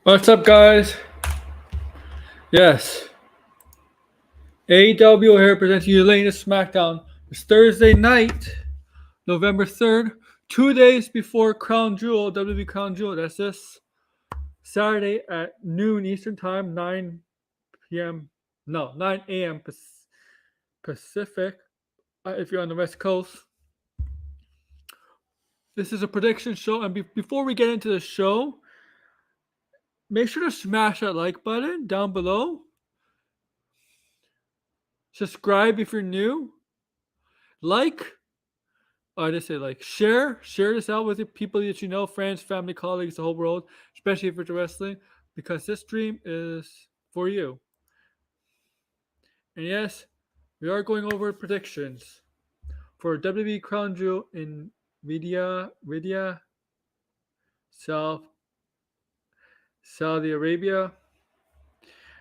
What's up, guys? Yes, AEW here presenting you the latest SmackDown. It's Thursday night, November 3rd, 2 days before Crown Jewel, WWE Crown Jewel. That's this Saturday at noon Eastern Time, 9 p.m. No, 9 a.m. Pacific. If you're on the West Coast, this is a prediction show. And before we get into the show, make sure to smash that like button down below. Subscribe if you're new. I just say share this out with the people that you know, friends, family, colleagues, the whole world, especially if it's wrestling, because this stream is for you. And yes, we are going over predictions for WWE Crown Jewel in Riyadh, Saudi Arabia.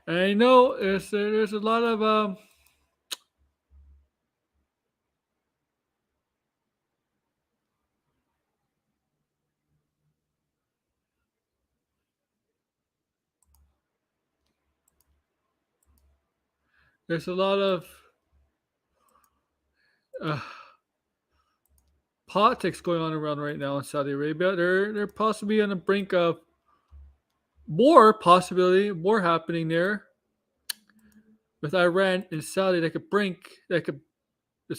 And I know there's a lot of politics going on around right now in Saudi Arabia. They're possibly on the brink of war happening there with Iran and Saudi. It's on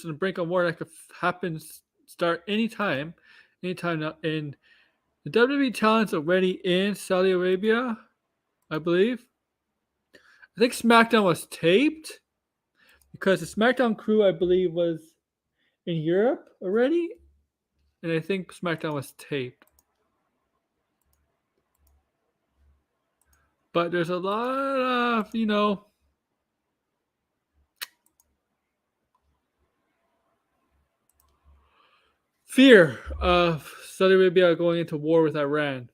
the brink of war that could start anytime now. And the WWE talent's already in Saudi Arabia, I believe. I think SmackDown was taped because the SmackDown crew, I believe, was in Europe already, and I think SmackDown was taped. But there's a lot of, fear of Saudi Arabia going into war with Iran.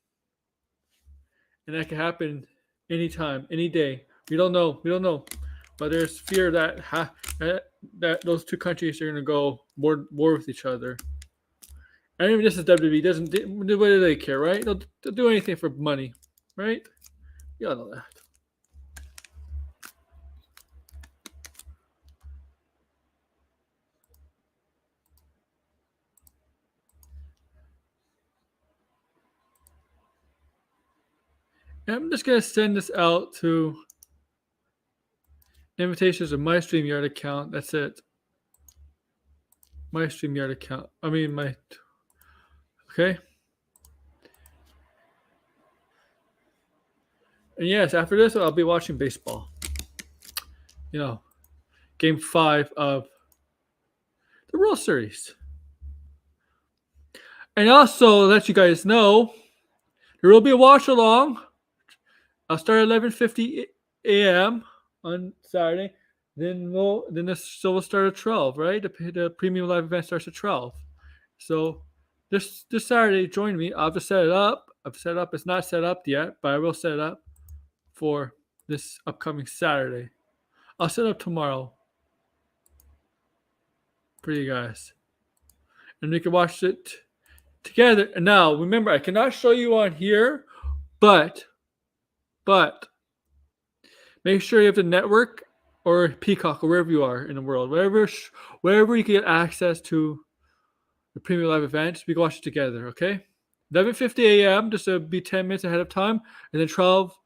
And that can happen anytime, any day. We don't know. But there's fear that those two countries are going to go war with each other. And even this is WWE. What do they care, right? They'll do anything for money, right? You all know that. And I'm just going to send this out to invitations of my StreamYard account. That's it. My StreamYard account. Okay. And yes, after this, I'll be watching baseball. Game 5 of the World Series. And also, let you guys know, there will be a watch along. I'll start at 11:50 a.m. on Saturday. Then the show will start at 12, right? The premium live event starts at 12. So this Saturday, join me. I'll just set it up. It's not set up yet, but I will set it up for this upcoming Saturday. I'll set up tomorrow for you guys, and we can watch it together. And now, remember, I cannot show you on here, but make sure you have the network or Peacock or wherever you are in the world, wherever you can get access to the premium live events. We can watch it together, okay? 11:50 a.m. just to be 10 minutes ahead of time, and then 12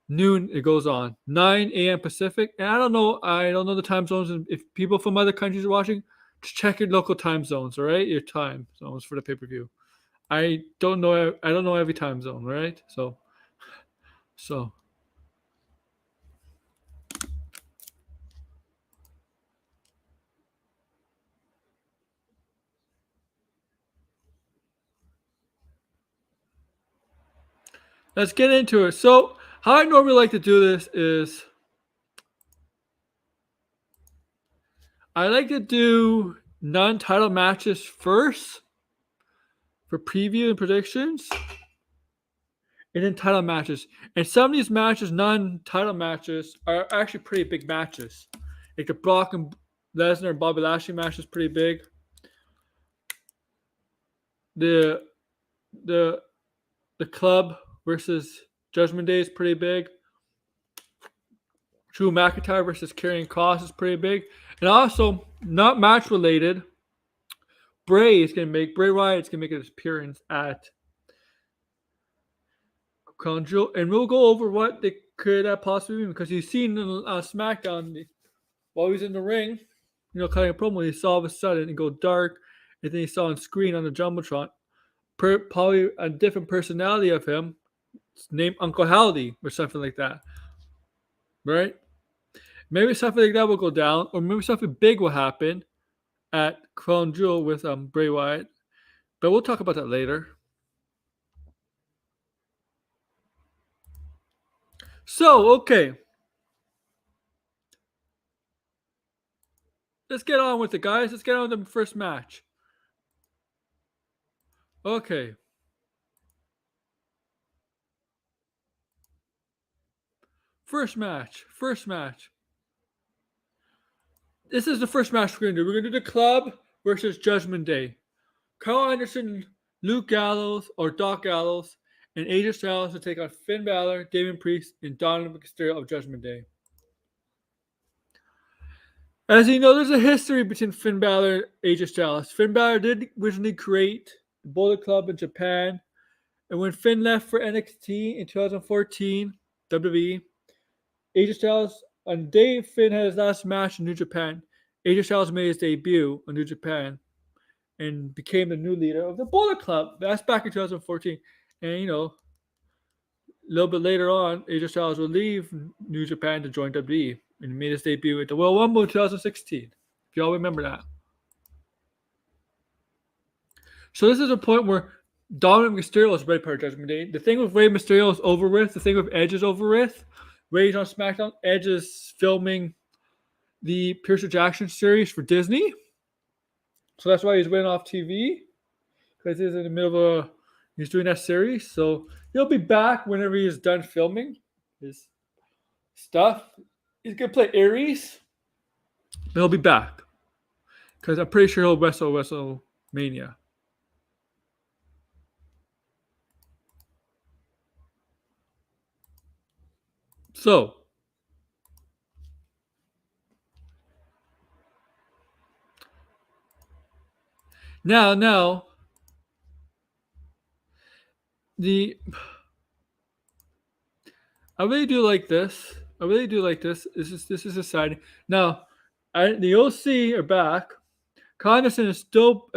noon it goes on. 9 a.m. Pacific, and I don't know the time zones. And if people from other countries are watching, just check your local time zones, all right? Your time zones for the pay-per-view. I don't know every time zone, right? So let's get into it. So how I normally like to do this is I like to do non-title matches first for preview and predictions, and then title matches. And some of these matches, non-title matches, are actually pretty big matches. Like the Brock and Lesnar and Bobby Lashley match is pretty big. The club versus Judgment Day is pretty big. Drew McIntyre versus Karrion Kross is pretty big. And also, not match related, Bray Wyatt's gonna make his appearance at Crown Jewel, and we'll go over what they could possibly be, because you've seen on SmackDown while he was in the ring, cutting a promo, he saw all of a sudden it go dark, and then he saw on screen on the Jumbotron, probably a different personality of him, named Uncle Howdy or something like that, right? Maybe something like that will go down, or maybe something big will happen at Crown Jewel with Bray Wyatt, but we'll talk about that later. So, okay. Let's get on with it, guys. Let's get on with the first match. Okay. First match. This is the first match we're going to do. We're going to do the Club versus Judgment Day. Carl Anderson, Luke Gallows, or Doc Gallows, and AJ Styles to take on Finn Balor, Damian Priest, and Dominic Mysterio of Judgment Day. As you know, there's a history between Finn Balor and AJ Styles. Finn Balor did originally create the Bullet Club in Japan, and when Finn left for NXT in 2014, WWE, AJ Styles, on the day Finn had his last match in New Japan, AJ Styles made his debut in New Japan and became the new leader of the Bullet Club. That's back in 2014. And, a little bit later on, AJ Styles will leave New Japan to join WWE and made his debut at the Royal Rumble in 2016. If y'all remember that. So this is a point where Dominic Mysterio is ready for Judgment Day. The thing with Rey Mysterio is over with. The thing with Edge is over with. Rey's on SmackDown. Edge is filming the Percy Jackson series for Disney. So that's why he's went off TV. Because he's in the middle of he's doing that series. So he'll be back whenever he's done filming his stuff. He's going to play Ares. But he'll be back. Because I'm pretty sure he'll wrestle WrestleMania. So, now, I really do like this. This is exciting. Now, the OC are back. Anderson is still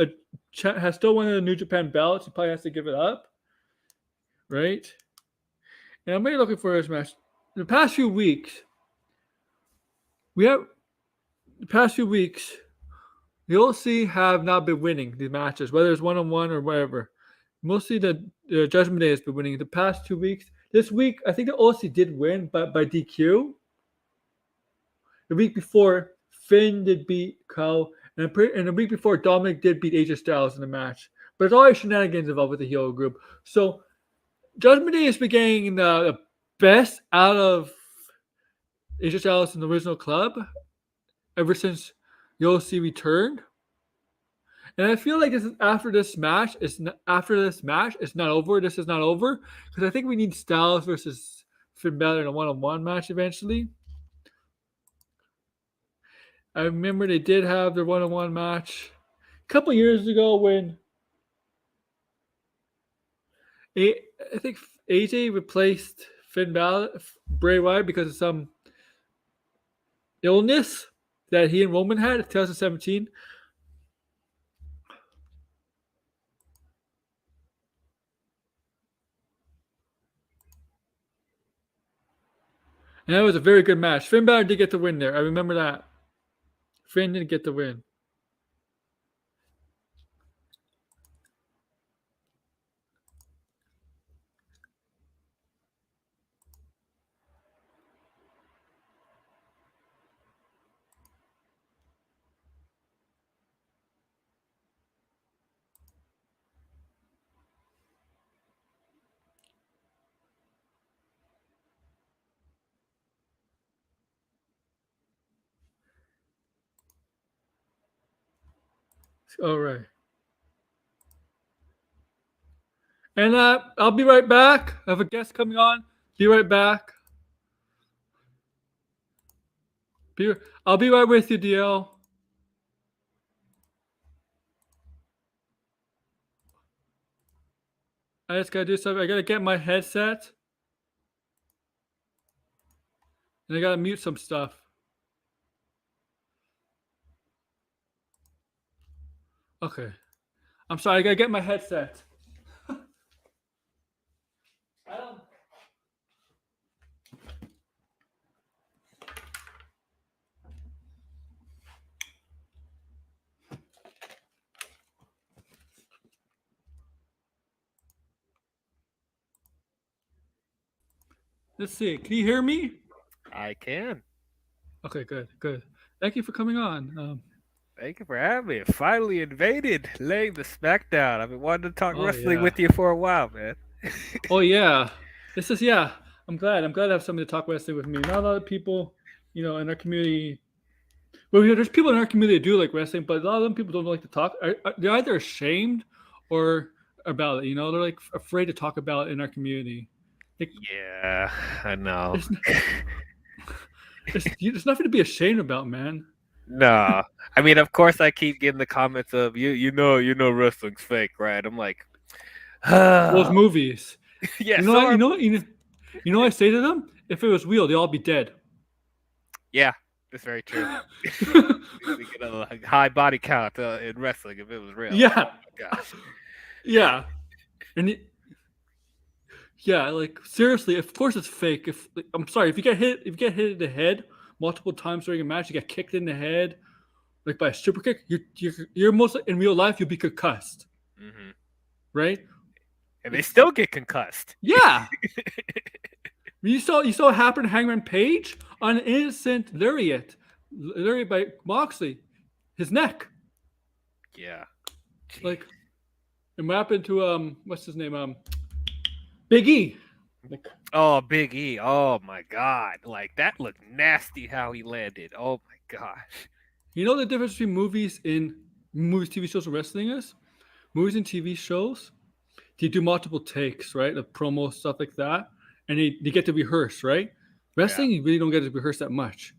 has still one of the New Japan belts. He probably has to give it up, right? And I'm really looking for this match. In the past few weeks, the OC have not been winning these matches, whether it's 1-on-1 or whatever. Mostly the Judgment Day has been winning the past 2 weeks. This week, I think the OC did win, but by DQ. The week before, Finn did beat Kyle, and the week before, Dominic did beat AJ Styles in the match. But there's always shenanigans involved with the heel group. So, Judgment Day has been getting the best out of AJ Styles in the original club ever since the OC returned. And I feel like after this match, it's not over. This is not over. Because I think we need Styles versus Finn Balor in a 1-on-1 match eventually. I remember they did have their 1-on-1 match a couple years ago when I think AJ replaced Bray Wyatt because of some illness that he and Roman had in 2017. And that was a very good match. Finn Balor did get the win there. I remember that. Finn didn't get the win. All right. And I'll be right back. I have a guest coming on. Be right back. I'll be right with you, DL. I just gotta do something. I gotta get my headset. And I gotta mute some stuff. Okay. I'm sorry, I gotta get my headset. I don't. Let's see. Can you hear me? I can. Okay, good, good. Thank you for coming on. Thank you for having me. Finally invaded, laying the smackdown. I've been wanting to talk Oh wrestling yeah. with you for a while, man. Oh yeah. This is yeah. I'm glad. I'm glad to have somebody to talk wrestling with me. Not a lot of people, in our community. Well, there's people in our community that do like wrestling, but a lot of them people don't like to talk. They're either ashamed or about it. They're like afraid to talk about it in our community. Like, Yeah, I know. it's, there's nothing to be ashamed about, man. No, I mean, of course, I keep getting the comments of wrestling's fake, right? I'm like, Those movies. yeah, You know so what? are What I say to them? If it was real, they'd all be dead. yeah, that's very true. We get a high body count in wrestling if it was real. Oh Yeah, my gosh. yeah, and yeah, like seriously, of course it's fake. If I'm sorry, if you get hit in the head multiple times during a match, you get kicked in the head like by a super kick. You're most in real life you'll be concussed, Hmm. right? And they It's still get concussed. yeah. You saw what happened to Hangman Page on an innocent lariat by Moxley, his neck. Yeah. Jeez. Like, and what happened to what's his name Big E. Like, Oh, Big E. Oh my God. Like that looked nasty how he landed. Oh my gosh. the difference between movies, TV shows, and wrestling is movies and TV shows. They do multiple takes, right? The promo stuff like that, and they get to rehearse, right? Yeah. Wrestling, you really don't get to rehearse that much.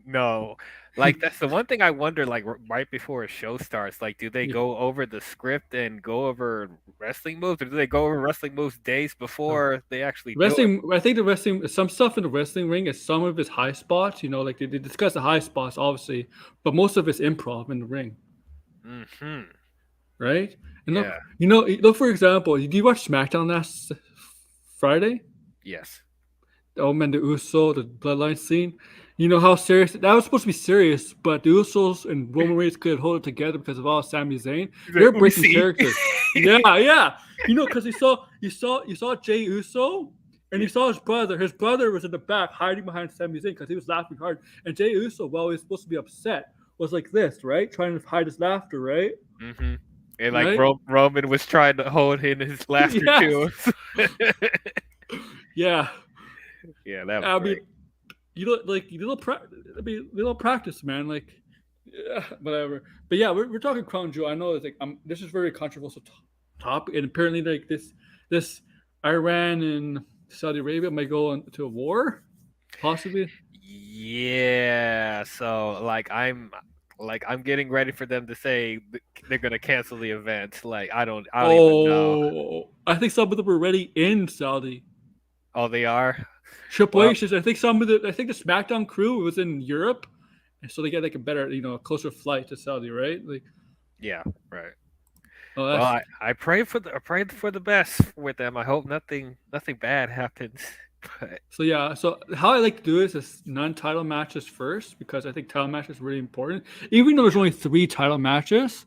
No. Like that's the one thing I wonder like right before a show starts, like do they Yeah. go over the script and go over wrestling moves or do they go over wrestling moves days No. before they actually do it? Wrestling, I think the wrestling, some stuff in the wrestling ring is some of his high spots. Like they discuss the high spots, obviously, but most of it's improv in the ring, Mhm. right? And Yeah. look for example. Do you watch SmackDown last Friday? Yes. Oh man, the Uso, the bloodline scene. You know how serious that was supposed to be serious, but the Usos and Roman Reigns couldn't hold it together because of all Sami Zayn. The They're breaking Uzi. character. Yeah, yeah. Because you saw Jay Uso and Yeah. you saw his brother. His brother was in the back hiding behind Sami Zayn because he was laughing hard. And Jay Uso, while he was supposed to be upset, was like this, right? Trying to hide his laughter, right? Mhm. And like Right? Roman was trying to hold in his laughter Yes. too. Yeah. Yeah, that was I mean, great. little practice, man. Like, yeah, whatever. But yeah, we're talking crown jewel. I know it's like this is very controversial topic, and apparently like this Iran and Saudi Arabia might go into a war, possibly. Yeah, so like I'm getting ready for them to say they're gonna cancel the event. Like I don't even know. Oh, I think some of them were already in Saudi. Oh, they are. Triple Well, H is. I think the SmackDown crew was in Europe, and so they get like a better, closer flight to Saudi, right? Like, yeah, right. oh, Well, that's I pray for the best with them. I hope nothing bad happens. But So yeah, so how I like to do this is non-title matches first because I think title matches are really important. Even though there's only 3 title matches,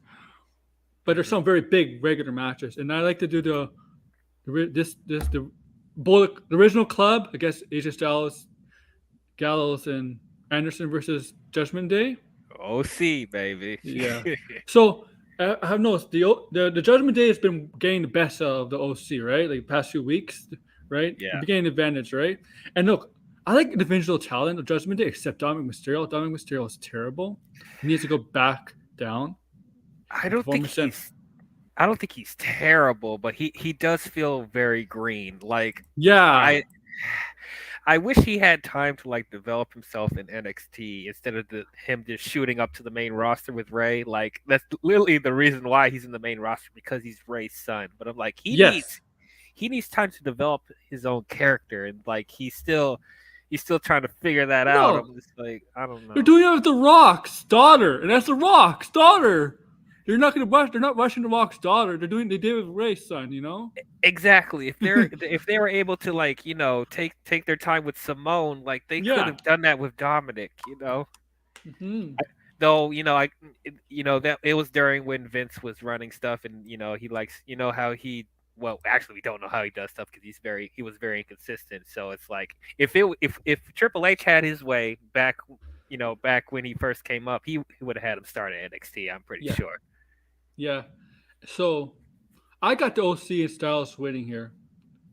but there's mhm. some very big regular matches, and I like to do the Bullock the original club. I guess AJ Styles, Gallows, and Anderson versus Judgment Day. OC baby. Yeah. So I have noticed the Judgment Day has been getting the best of the OC, right? Like the past few weeks, right? They're Yeah. getting advantage, right? And look, I like the individual talent of Judgment Day, except Dominic Mysterio. Dominic Mysterio is terrible. He needs to go back down. I The don't think performance center. I don't think he's terrible, but he does feel very green. Like Yeah. I I wish he had time to like develop himself in NXT instead of him just shooting up to the main roster with Ray. Like that's literally the reason why he's in the main roster because he's Ray's son. But I'm like Yes. he needs time to develop his own character and like he's still trying to figure that out. No, I'm just like I don't they're know. doing it with The Rock's daughter, and that's The Rock's daughter. They're not gonna rush. They're not rushing The Rock's daughter. They're doing. They did with Ray's son. You know. Exactly. If they were able to like, take their time with Simone, like they could Yeah. have done that with Dominic, you know. Hmm. Though, that it was during when Vince was running stuff and he likes, how he well, actually we don't know how he does stuff because he was very inconsistent. So it's like if Triple H had his way back, back when he first came up, he would have had him start at NXT, I'm pretty Yeah. sure. Yeah. So I got the OC and Styles winning here,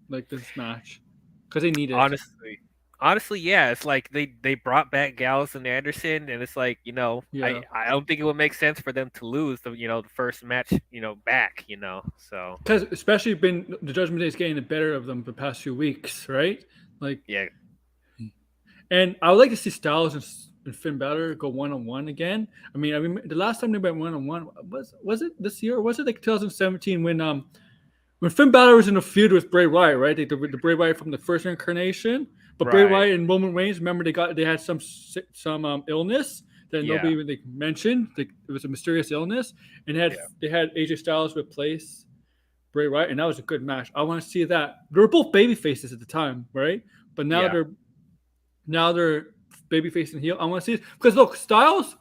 like this match, because they need it. Honestly, yeah, it's like they brought back Gallows and Anderson, and it's like Yeah. I don't think it would make sense for them to lose the first match back so Because especially been the Judgment Day is getting the better of them the past few weeks, right? Like, yeah, and I would like to see Styles and Finn Balor go 1-on-1 again. I mean, the last time they went 1-on-1 was it this year or was it like 2017 when Finn Balor was in a feud with Bray Wyatt, right? The Bray Wyatt from the first incarnation, but Bray right, Wyatt and Roman Reigns. Remember, they had some illness that yeah, nobody even mentioned. It was a mysterious illness, and yeah, they had AJ Styles replace Bray Wyatt, and that was a good match. I want to see that. They were both baby faces at the time, right? But yeah. now they're babyface and heel. I want to see it because look, Styles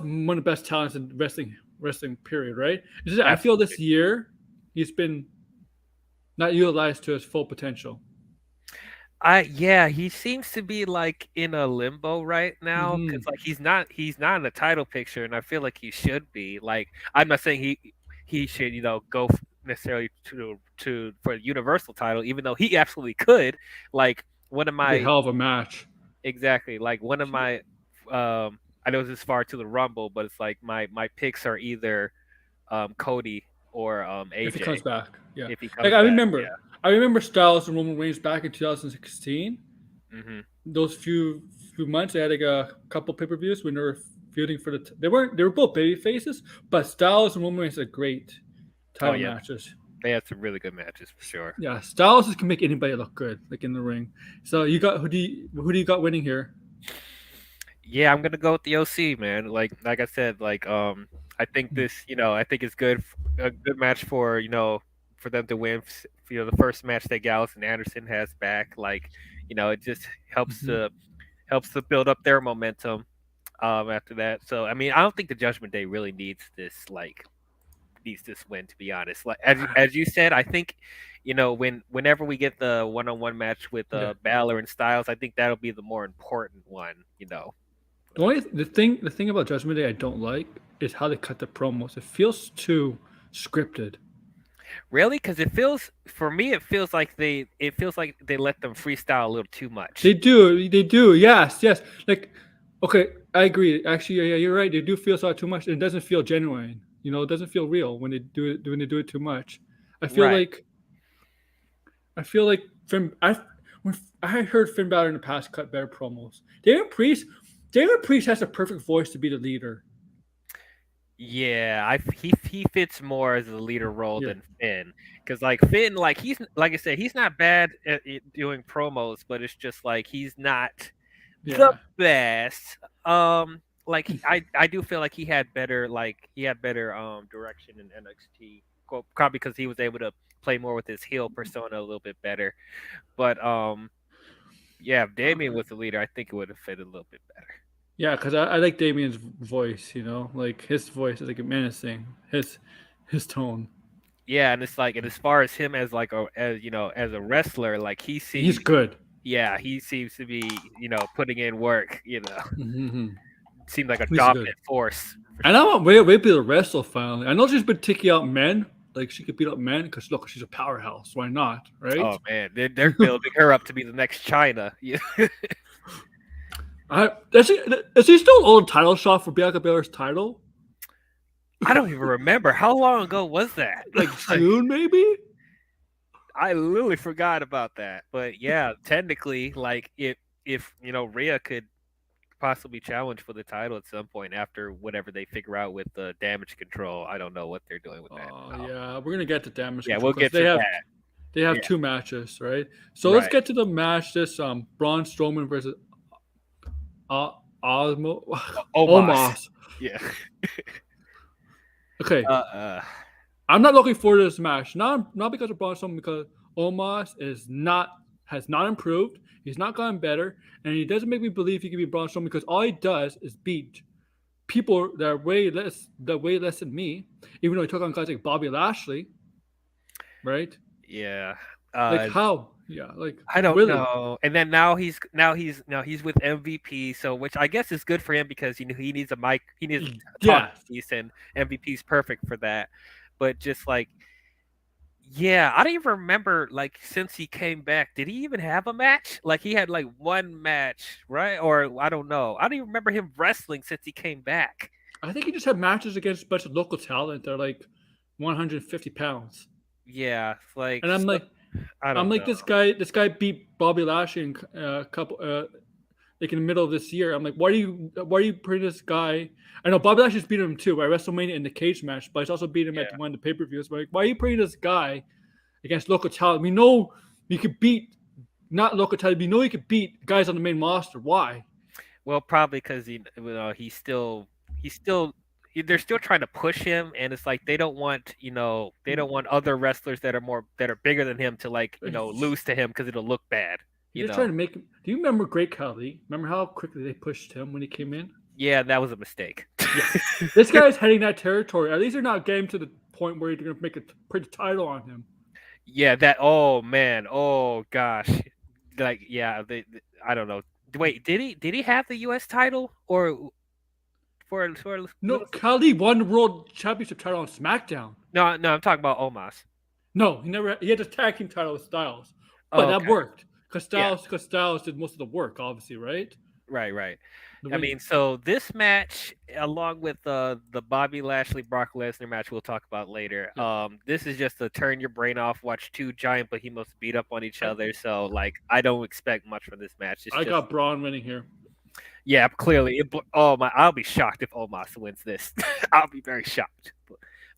one of the best talents in wrestling period, right? I feel Absolutely. this year he's been not utilized to his full potential. Yeah, he seems to be like in a limbo right now because Hmm. like he's not in the title picture, and I feel like he should be. Like I'm not saying he should go necessarily to for the Universal title, even though he absolutely could. Like one of It'd be a my hell of a match. exactly like one of my I know this is far to the Rumble, but it's like my picks are either Cody or If it comes AJ back, yeah. if he Like comes back. I remember Styles and Roman Reigns back in 2016. Yeah. Those few months, they had like a couple pay per views when they were feuding for they were both baby faces, but Styles and Roman Reigns are great Oh title yeah, matches. they had some really good matches for sure. Yeah, Styles can make anybody look good, like in the ring. So you got who do you got winning here? Yeah, I'm gonna go with the OC, man. Like I said, I think I think it's a good match for for them to win. The first match that Gallows and Anderson has back, like it just Mm-hmm. helps to build up their momentum. After that, so I mean, I don't think the Judgment Day really needs this win, to be honest. Like as you said, I think whenever we get the one-on-one match with Yeah. Balor and Styles, I think that'll be the more important one. The thing about Judgment Day I don't like is how they cut the promos. It feels too scripted. Really, because for me, it feels like they let them freestyle a little too much. They do. They do. Yes. Yes. Like, okay, I agree. Actually, yeah, you're right. They do feel so too much. It doesn't feel genuine. You know, it doesn't feel real when they do it. When they do it too much, I feel Right. like I feel like Finn. When I heard Finn Balor in the past cut better promos. David Priest has a perfect voice to be the leader. Yeah, he fits more as a leader role Yeah. than Finn, because like Finn, like he's like I said, he's not bad at doing promos, but it's just like he's not the Yeah. best. I do feel like he had better direction in NXT, probably because he was able to play more with his heel persona a little bit better. But yeah, if Damien was the leader, I think it would have fit a little bit better. Yeah, because I like Damien's voice. You know, like his voice is like menacing. His tone. Yeah, and it's like, and as far as him as like as a wrestler, like He's good. yeah, he seems to be putting in work. Mm-hmm. Seemed like a He's good. dominant force for And I sure. want Rhea Ripley to wrestle finally. I know she's been taking out men. Like she could beat up men because look, she's a powerhouse. Why not? Right? Oh man, they're building her up to be the next China. Yeah. Is he still an old title shot for Bianca Belair's title? I don't even remember how long ago was that. Like Like June, maybe. I literally forgot about that. But yeah, technically, like if Rhea could possibly challenge for the title at some point after whatever they figure out with the damage control. I don't know what they're doing with that. Oh yeah, we're gonna get to damage Yeah, control we'll because get to that. they have Yeah, two matches, right? So let's right. get to the match. This Braun Strowman versus Osmo Omos. Omos. Yeah. Okay, Uh, I'm not looking forward to this match. Not because of Braun Strowman, because Omos is not has not improved. He's not gotten better, and he doesn't make me believe he can beat Braun Strowman because all he does is beat people that way less than me. Even though he took on guys like Bobby Lashley, right? yeah. Like Uh, how? Yeah, like I don't really. know. And then now he's with MVP, so which I guess is good for him because he needs a mic, he needs a talk Yeah, piece, and MVP's perfect for that. But just like, yeah, I don't even remember like since he came back, did he even have a match? Like he had like one match, right? Or I don't know. I don't even remember him wrestling since he came back. I think he just had matches against a bunch of local talent. They're like 150 pounds, Yeah, like and so, I I'm don't like know. this guy beat Bobby Lashley in a couple like in the middle of this year. I'm like, why are you putting this guy? I know Bobby Lashley's beating him too at WrestleMania in the cage match, but he's also beat him at Yeah. one of the pay per views. But like, why are you putting this guy against local talent? We know you could beat not local talent. We know you could beat guys on the main roster. Why? Well, probably because he's still they're still trying to push him, and it's like they don't want they don't want other wrestlers that are bigger than him to like lose to him because it'll look bad. He's You just trying know. to make him. Do you remember Great Khali? Remember how quickly they pushed him when he came in? Yeah, that was a mistake. Yeah. This guy's heading that territory. At least they're not getting to the point where you're going to make a pretty title on him. Yeah, that. Oh man. Oh gosh. Like yeah, I don't know. Wait, did he have the U.S. title or for a No, little? Khali won the world championship title on SmackDown. No, no, I'm talking about Omos. No, he never. He had a tag team title with Styles, but Oh, that okay. worked Yeah. Because Styles did most of the work, obviously, right? Right, right. The I ring. mean, so this match, along with the Bobby Lashley Brock Lesnar match, we'll talk about later. Yeah, This is just to turn your brain off, watch two giant behemoths beat up on each I other. So, like, I don't expect much from this match. It's I just, got Braun winning here. yeah, clearly. Oh my, I'll be shocked if Omos wins this. I'll be very shocked.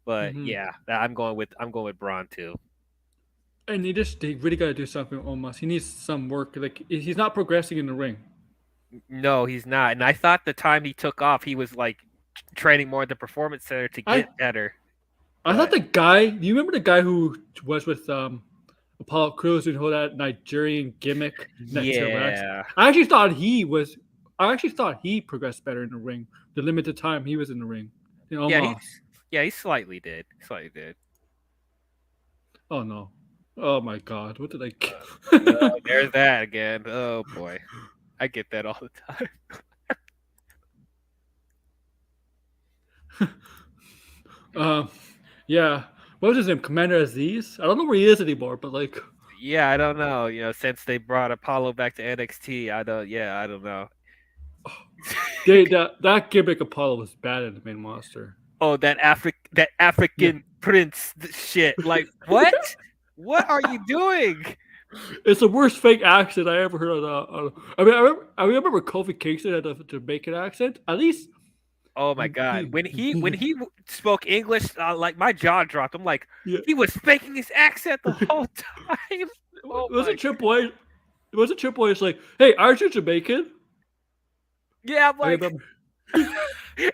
But Hmm. yeah, I'm going with Braun too. And they really got to do something almost. He needs some work. Like he's not progressing in the ring. No, he's not. And I thought the time he took off, he was like training more at the performance center to I get better. I thought But the guy. Do you remember the guy who was with Apollo Crews and who that Nigerian gimmick and that T-Rex? yeah, I actually thought he was. I actually thought he progressed better in the ring. The limited time he was in the ring. You know, yeah, almost. he slightly did, slightly did. Oh no. Oh my God. What did I? Oh, there's that again. Oh boy, I get that all the time. um. Yeah. What was his name? Commander Aziz. I don't know where he is anymore, but like. Yeah, I don't know. Since they brought Apollo back to NXT, I don't. Yeah, I don't know. That gimmick Apollo was bad in the main roster. Oh, that Yeah. African prince shit. Like what? What are you doing? It's the worst fake accent I ever heard I mean, I remember Kofi Kingston had a Jamaican accent. At least Oh my god, he, when he spoke English, like my jaw dropped. I'm like, yeah. he was faking his accent the whole time. Oh Was my, it Triple H? Was it Triple H like, hey, aren't you Jamaican? yeah. I'm I like, remember.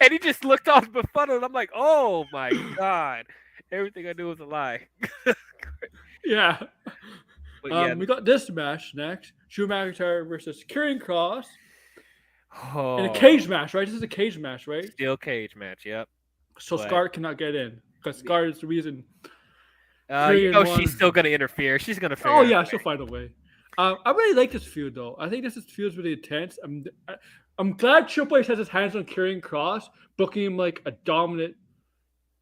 and he just looked all befuddled. I'm like, oh my god, everything I knew was a lie. Yeah. But yeah, We got this match next: Drew McIntyre versus Karrion Cross in a oh, cage match, right? This is a cage match, right? steel cage match. Yep. So But Scar cannot get in because Scar is the reason you Karrion know she's won. still gonna interfere. She's gonna Oh figure out. yeah, she'll find a way. I really like this feud though. I think this feud's really intense. I'm glad Triple H has his hands on Karrion Cross, booking him like a dominant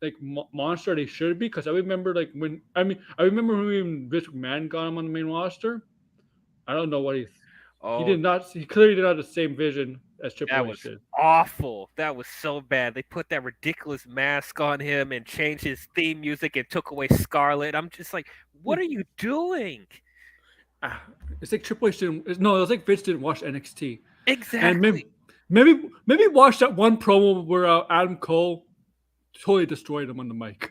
like monster they should be. Because I remember like I remember when Vince McMahon got him on the main roster. I don't know what he. He Oh, did not. He clearly did not have the same vision as Triple that H was did. awful. That was so bad. They put that ridiculous mask on him and changed his theme music and took away Scarlet. I'm just like, what are you doing? Ah, it's like Triple H didn't. No, it was like Vince didn't watch NXT, and Exactly. maybe watch that one promo where Adam Cole totally destroyed him on the mic.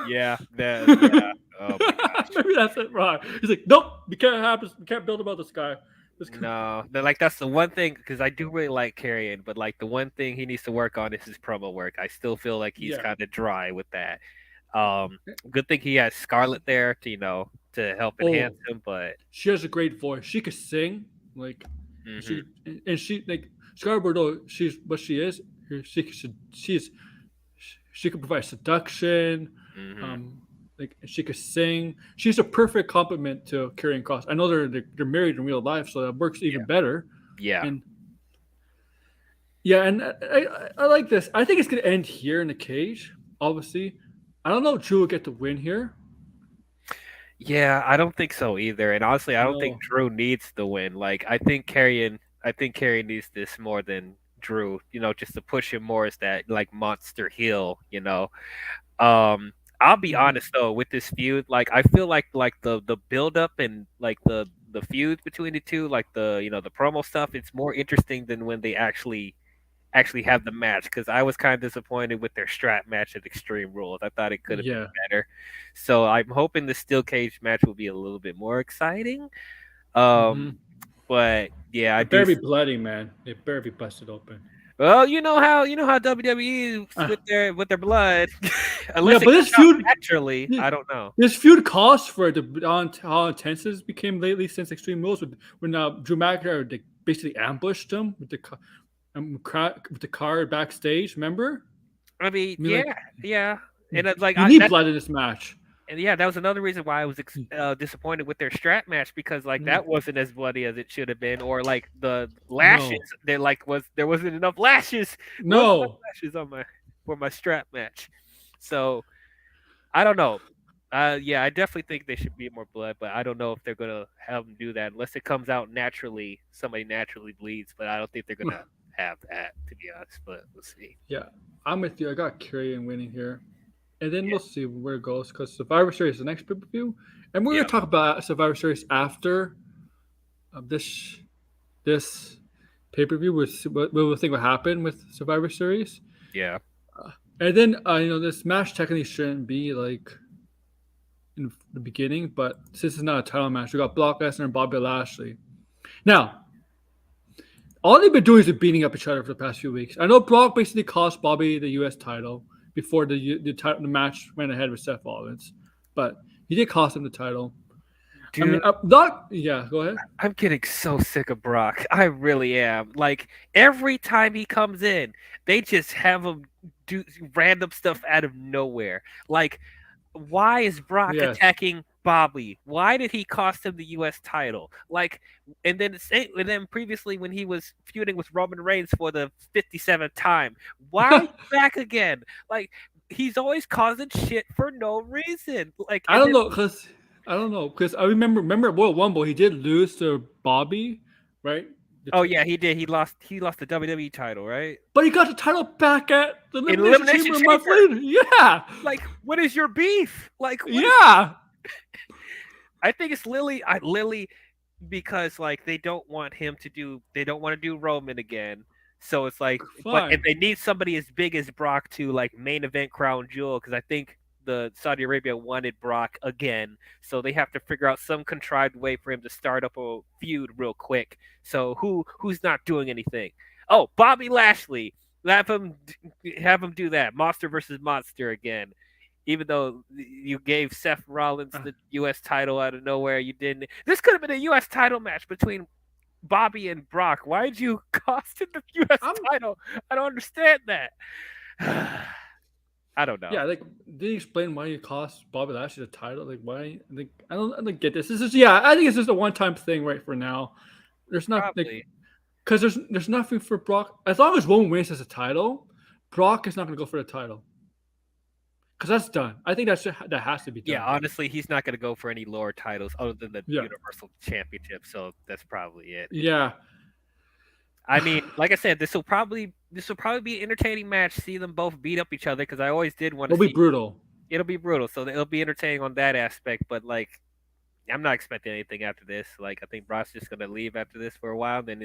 Yeah, that yeah. Maybe Oh my gosh. that's it, right? He's like, nope, we can't have this. We can't build about this guy. This guy. No, like that's the one thing because I do really like Carrion, but like the one thing he needs to work on is his promo work. I still feel like he's Yeah. kind of dry with that. Good thing he has Scarlet there to to help enhance Oh, him, but she has a great voice. She could sing, like hmm she like Scarlett Bordeaux. She's what she is. She can provide seduction. hmm Um, like she could sing. She's a perfect complement to Karrion Cross. I know they're married in real life, so that works yeah, even better. yeah, And yeah, and I like this. I think it's gonna end here in the cage. Obviously, I don't know if Drew will get the win here. yeah. I don't think so either, and honestly, I don't think No. Drew needs the win. Like I think Carrion needs this more than Drew. Just to push him more as that like monster heel. Um, I'll be Hmm. honest though, with this feud, like I feel like the build up and like the feuds between the two, like the promo stuff, it's more interesting than when they actually have the match. Because I was kind of disappointed with their strap match at Extreme Rules. I thought it could have been Yeah. better. So I'm hoping the steel cage match will be a little bit more exciting. Um, Hmm. but yeah, I It do. better be bloody, man. It better be busted open. Well, you know how WWE is Uh, with their blood, yeah, unless it but comes out naturally. I don't know. this feud calls for it on how intense this became lately since Extreme Rules when Drew McIntyre basically ambushed him with with the car backstage. Remember? I mean, I mean, yeah, like yeah, and it's like you need that, blood in this match. and yeah, that was another reason why I was disappointed with their strap match because like Mm. that wasn't as bloody as it should have been, or like the lashes, No, there wasn't enough lashes, there wasn't enough no. lashes on my for my strap match, so I don't know. Yeah, I definitely think they should be more blood, but I don't know if they're gonna have them do that unless it comes out naturally. Somebody naturally bleeds, but I don't think they're gonna have that to be honest. But we'll see. Yeah, I'm with you. I got Carrion winning here, and then Yeah, we'll see where it goes because Survivor Series is the next pay per view, and we're yeah, gonna talk about Survivor Series after this pay per view. What we'll think what happened with Survivor Series, yeah, and then this match technically shouldn't be like in the beginning, but since it's not a title match, we got Brock Lesnar and Bobby Lashley. Now, all they've been doing is beating up each other for the past few weeks. I know Brock basically cost Bobby the U.S. title before the match went ahead with Seth Rollins, but he did cost him the title. I mean, dude. not yeah. Go ahead. I'm getting so sick of Brock. I really am. Like every time he comes in, they just have him do random stuff out of nowhere. Like why is Brock Yes. attacking Bobby? Why did he cost him the U.S. title? Like, and then previously when he was feuding with Roman Reigns for the 57th time, why are you back again? Like, he's always causing shit for no reason. Like, I and don't then know because I don't know because I remember at Royal Rumble he did lose to Bobby, right? oh yeah, he did. He lost the WWE title, right? But he got the title back at the In Elimination Elimination Chamber a month Chamber. later. Yeah, Like, what is your beef? Like, what is? yeah. I think it's Lily because like they don't want to do Roman again. So it's like, but if Fine. they need somebody as big as Brock to like main event crown jewel, because I think the Saudi Arabia wanted Brock again, so they have to figure out some contrived way for him to start up a feud real quick. So who's not doing anything? Oh, Bobby Lashley. Have him do that monster versus monster again. Even though you gave Seth Rollins Uh, the U.S. title out of nowhere, you didn't. This could have been a U.S. title match between Bobby and Brock. Why did you cost him the U.S. I'm title? I don't understand that. I don't know. yeah. Like, did he explain why he cost Bobby Lashley the title? Like, why? Like, I don't get this. This is yeah. I think it's just a one time thing right for now. There's not like Probably. because there's nothing for Brock as long as Roman wins as a title. Brock is not going to go for the title. because that's done. I think that has to be Yeah, done. honestly, he's not going to go for any lower titles other than the Yeah, Universal Championship. So that's probably it. yeah. I mean, like I said, this will probably be an entertaining match. See them both beat up each other because I always did want to It'll be see. brutal. It'll be brutal, so it'll be entertaining on that aspect. But like, I'm not expecting anything after this. Like, I think Brock's just gonna leave after this for a while. But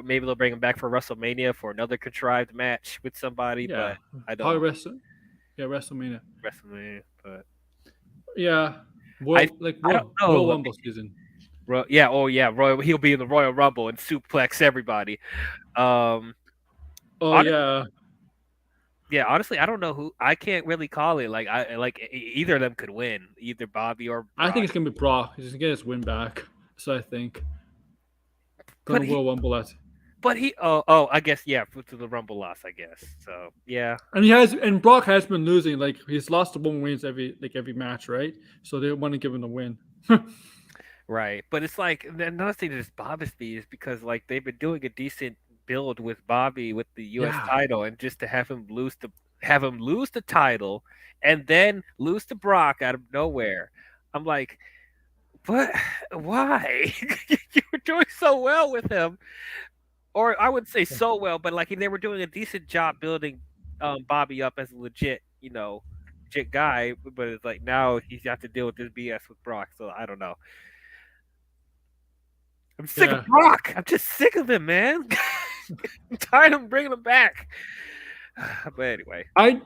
maybe they'll bring him back for WrestleMania for another contrived match with somebody. Yeah, But I don't probably know WrestleMania. WrestleMania. But Yeah, I like I don't know. Royal Like, Rumble season. Yeah, oh yeah, Royal. He'll be in the Royal Rumble and suplex everybody. Um, Oh honest, yeah, yeah, honestly, I don't know who. I can't really call it. Like either of them could win, either Bobby or I think Brock. it's gonna be Brock. He's gonna get his win back. So I think going But to he, Royal Rumble at. I guess yeah, to the Rumble loss, I guess. So yeah, And Brock has been losing. Like he's lost to one wins every match, right? So they want to give him the win. right. But it's like another thing that just bothers me is because like they've been doing a decent build with Bobby with the U.S. Yeah, title, and just to have him lose the title and then lose to Brock out of nowhere, I'm like, but why? You were doing so well with him, or I wouldn't say so well, but like they were doing a decent job building Bobby up as a legit, legit guy. But it's like now he's got to deal with this BS with Brock. So I don't know. I'm sick of yeah. Brock. I'm just sick of him, man. I'm tired of bringing him back. But anyway, I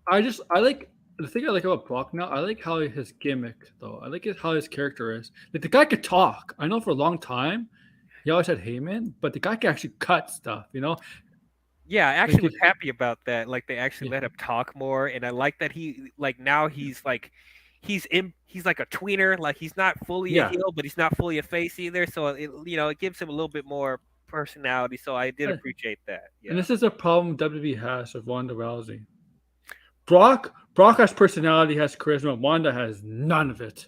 I like the thing I like about Brock now. I like how his gimmick though. I like how his character is. Like the guy could talk. I know for a long time he always had Heyman, but the guy can actually cut stuff. yeah, I Like actually was happy about that. Like they actually yeah, let him talk more, and I like that he like now he's like a tweener. Like he's not fully a yeah. heel, but he's not fully a face either. So it gives him a little bit more personality. So I did appreciate that. And Yeah. this is a problem WWE has with Ronda Rousey. Brock has personality, has charisma. Wanda has none of it.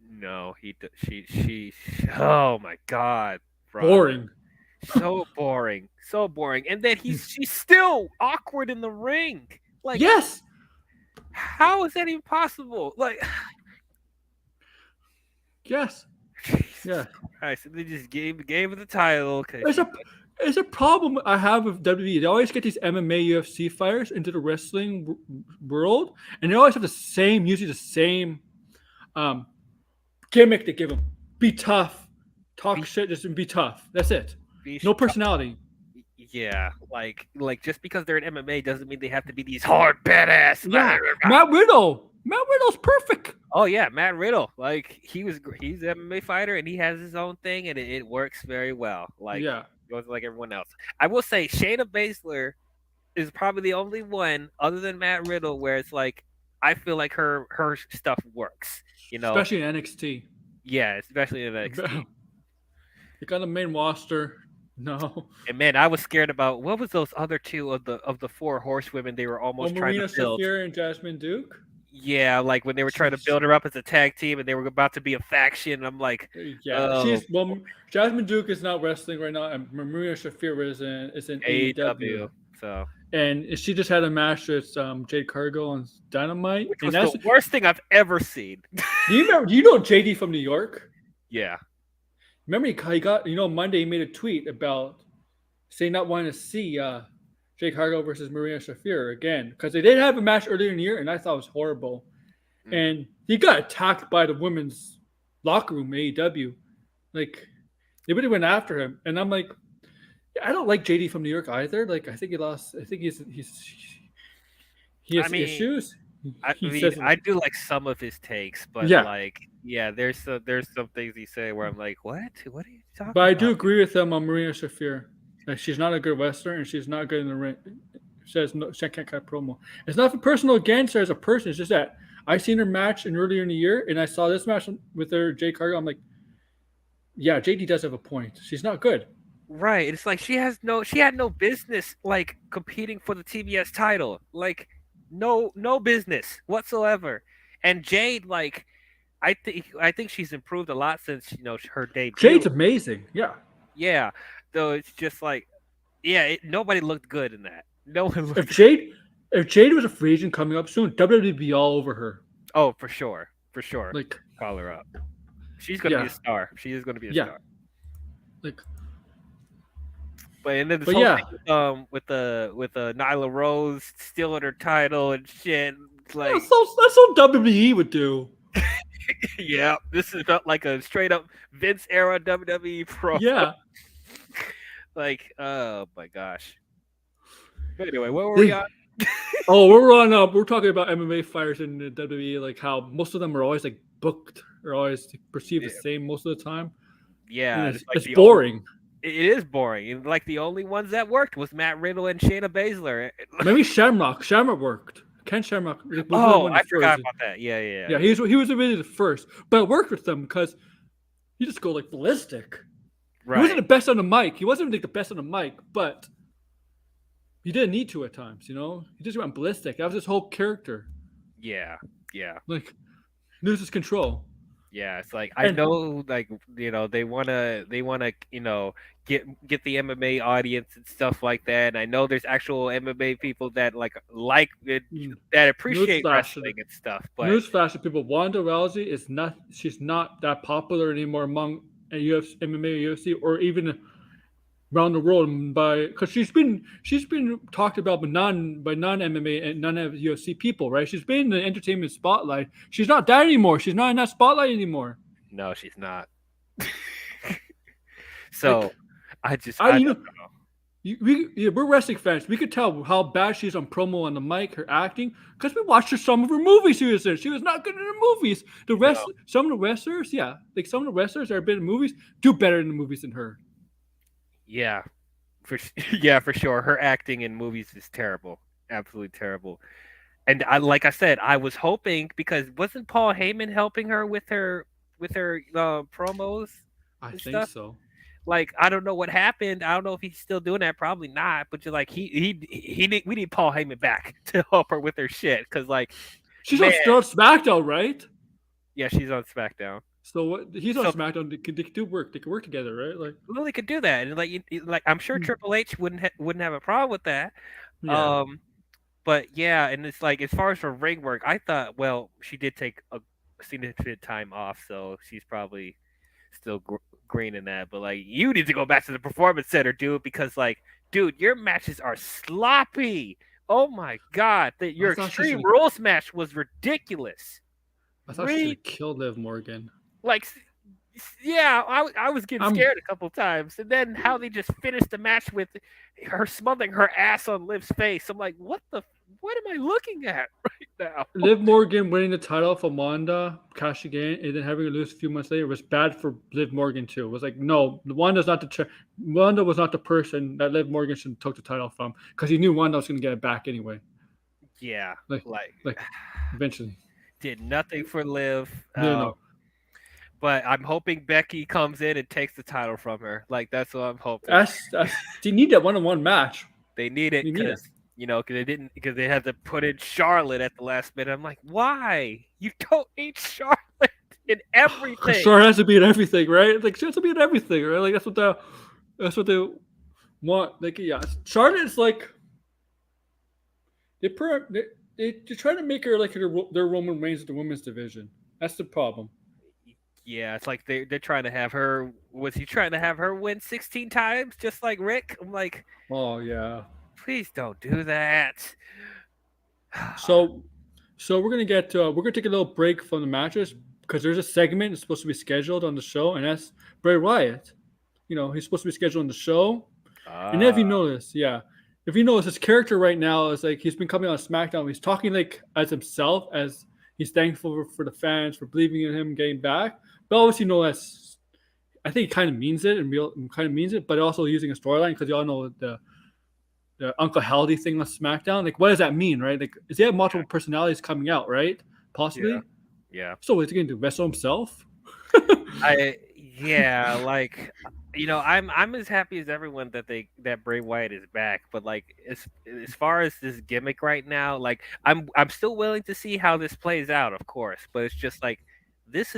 No, she. Oh my God, Ron. Boring. So boring, so boring. And then she's still awkward in the ring. Like, Yes. how is that even possible? Like, Yes. Jesus Yeah. Christ! And they just gave her the title because There's a there's a problem I have with WWE. They always get these MMA UFC fighters into the wrestling world, and they always have usually the same um, gimmick they give them. Be tough, talk be, shit, just be tough. That's it. be No personality. yeah, like just because they're in MMA doesn't mean they have to be these hard badass. Yeah, Matt Riddle. Matt Riddle's perfect. Oh yeah, Matt Riddle. Like he's an MMA fighter and he has his own thing and it works very well. Like Yeah, it wasn't like everyone else. I will say Shayna Baszler is probably the only one other than Matt Riddle where it's like I feel like her stuff works. especially in NXT. Yeah, especially in NXT. They got a main roster. No. And man, I was scared about what was those other two of the four horsewomen they were Oh, almost trying to Marina build. Shafir and Jasmine Duke. Yeah, like when they were trying to build her up as a tag team and they were about to be a faction. I'm like, Yeah, oh, Jasmine Duke is not wrestling right now, and Marina Shafir is in AEW. AEW. So, And she just had a match with Jade Cargill on Dynamite. which And was that's the worst thing I've ever seen. do you remember? You know JD from New York. Yeah. Remember he got Monday he made a tweet about saying not wanting to see Jade Cargill versus Marina Shafir again because they did have a match earlier in the year, and I thought it was horrible. Mm. And he got attacked by the women's locker room AEW. Like they really went after him, and I'm like, I don't like JD from New York either. Like I think he lost. I think he has issues. He says, I do like some of his takes, but yeah, like, yeah, there's some things he say where I'm like, what? What are you talking but I about? do agree with him on Marina Shafir. Like she's not a good wrestler, and she's not good in the ring. She says no, she can't cut promo. It's not personal against her as a person. It's just that I seen her match earlier in the year, and I saw this match with her Jade Cargill. I'm like, yeah, JD does have a point. She's not good. Right. It's like she had no business like competing for the TBS title. Like no business whatsoever. And Jade, like, I think she's improved a lot since her debut. Jade's amazing. Yeah. Yeah. Though it's just like, yeah, nobody looked good in that. No one If looked. Jade If Jade was a free agent coming up soon, WWE would be all over her. Oh, for sure, for sure. Like, Call her up. She's gonna be a yeah, star. She is gonna be a yeah, star. like, But and then this but whole yeah, thing with Nyla Rose stealing her title and shit. It's like, that's what WWE would do. yeah, this is not like a straight up Vince era WWE pro. Yeah, Like, oh my gosh. But anyway, where were we they. on? Oh, we're on. We're talking about MMA fighters in the WWE, like how most of them are always like booked or always perceived the Yeah, same most of the time, and yeah, it's like it's the only. boring. It is boring. And like the only ones that worked was Matt Riddle and Shayna Baszler. Maybe Shamrock. Shamrock worked. Ken Shamrock was really Oh, one I of the forgot first. about that. Yeah, yeah, Yeah, yeah. he was really the first, but it worked with them because he just go like ballistic. He wasn't Right. the best on the mic. He wasn't like the best on the mic, but he didn't need to at times. He just went ballistic. That was his whole character. Yeah, yeah. Like loses control. Yeah, it's like I And know, like they wanna, get the MMA audience and stuff like that. And I know there's actual MMA people that like it, mm, that appreciate newsflash, wrestling and stuff. But newsflash to people: Wanda Rousey is not. She's not that popular anymore among UFC, MMA, UFC, or even around the world by because she's been talked about by non MMA and non UFC people, right? She's been in the entertainment spotlight. She's not that anymore. She's not in that spotlight anymore. no, she's not. Like So I just I, I you don't know, know. we're wrestling fans. We could tell how bad she's on promo on the mic, her acting, because we watched some of her movies she was in. She was not good in the movies. No, Some of the wrestlers, yeah, like some of the wrestlers that have been in movies do better in the movies than her. yeah, yeah, for sure. Her acting in movies is terrible, absolutely terrible. And like I said, I was hoping because wasn't Paul Heyman helping her with her promos I and think stuff? so. Like I don't know what happened. I don't know if he's still doing that. Probably not. But just like we need Paul Heyman back to help her with her shit. Because like She's man, on still on SmackDown, right? yeah, she's on SmackDown. So he's on So SmackDown. They could do work. They could work together, right? Like, Lily could do that, and like I'm sure hmm, Triple H wouldn't have a problem with that. yeah. Um, but yeah, and it's like as far as her ring work, I thought well she did take a significant time off, so she's probably still green in that. But like you need to go back to the performance center, dude, because like dude, your matches are sloppy. Oh my god, that I your thought she Extreme should. Rules match was ridiculous. I thought she should Re have killed Liv Morgan. like yeah, I was getting I'm. scared a couple times, and then how they just finished the match with her smothering her ass on Liv's face. I'm like, what am I looking at right now? Liv Morgan winning the title from Wanda, cashing in, and then having her lose a few months later was bad for Liv Morgan too. It was like, no, Wanda was not the person that Liv Morgan should have took the title from because he knew Wanda was going to get it back anyway. Yeah, Like, like like eventually, did nothing for Liv. no, no. But I'm hoping Becky comes in and takes the title from her. Like that's what I'm hoping. That's they need that one-on-one match. They need it They need it. because because they didn't because they had to put in Charlotte at the last minute. I'm like, why? You don't need Charlotte in Because everything. Charlotte has to be in everything, right? Like she has to be in everything, right? Like that's what they want. Like yeah, Charlotte is like they per they try to make her like their Roman Reigns of the women's division. That's the problem. Yeah, it's like they're trying to have her. Was he trying to have her win 16 times, just like Rick? I'm like, Oh yeah. please don't do that. So we're gonna take a little break from the matches because there's a segment that's supposed to be scheduled on the show, and that's Bray Wyatt. He's supposed to be scheduled on the show. And if you Ah, notice, yeah, if you notice, his character right now is like he's been coming on SmackDown. He's talking like as himself, as he's thankful for the fans for believing in him, getting back. But obviously, no, that's I think he kind of means it and real kind of means it, but also using a storyline because y'all know the Uncle Howdy thing on SmackDown. Like, what does that mean, right? Like, is he have multiple personalities coming out, right? yeah, Possibly. yeah. So is he going to wrestle himself? I yeah, like I'm as happy as everyone that Bray Wyatt is back, but like as far as this gimmick right now, like I'm still willing to see how this plays out, of course, but it's just like this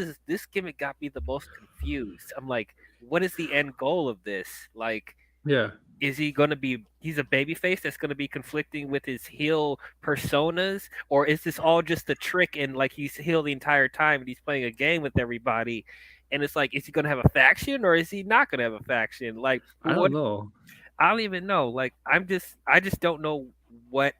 gimmick got me the most confused. I'm like, what is the end goal of this? Like Yeah. is he going to be he's a baby face that's going to be conflicting with his heel personas, or is this all just a trick and like he's heel the entire time and he's playing a game with everybody, and it's like, is he going to have a faction or is he not going to have a faction? Like, I don't what? know. I don't even know. Like, I just don't know what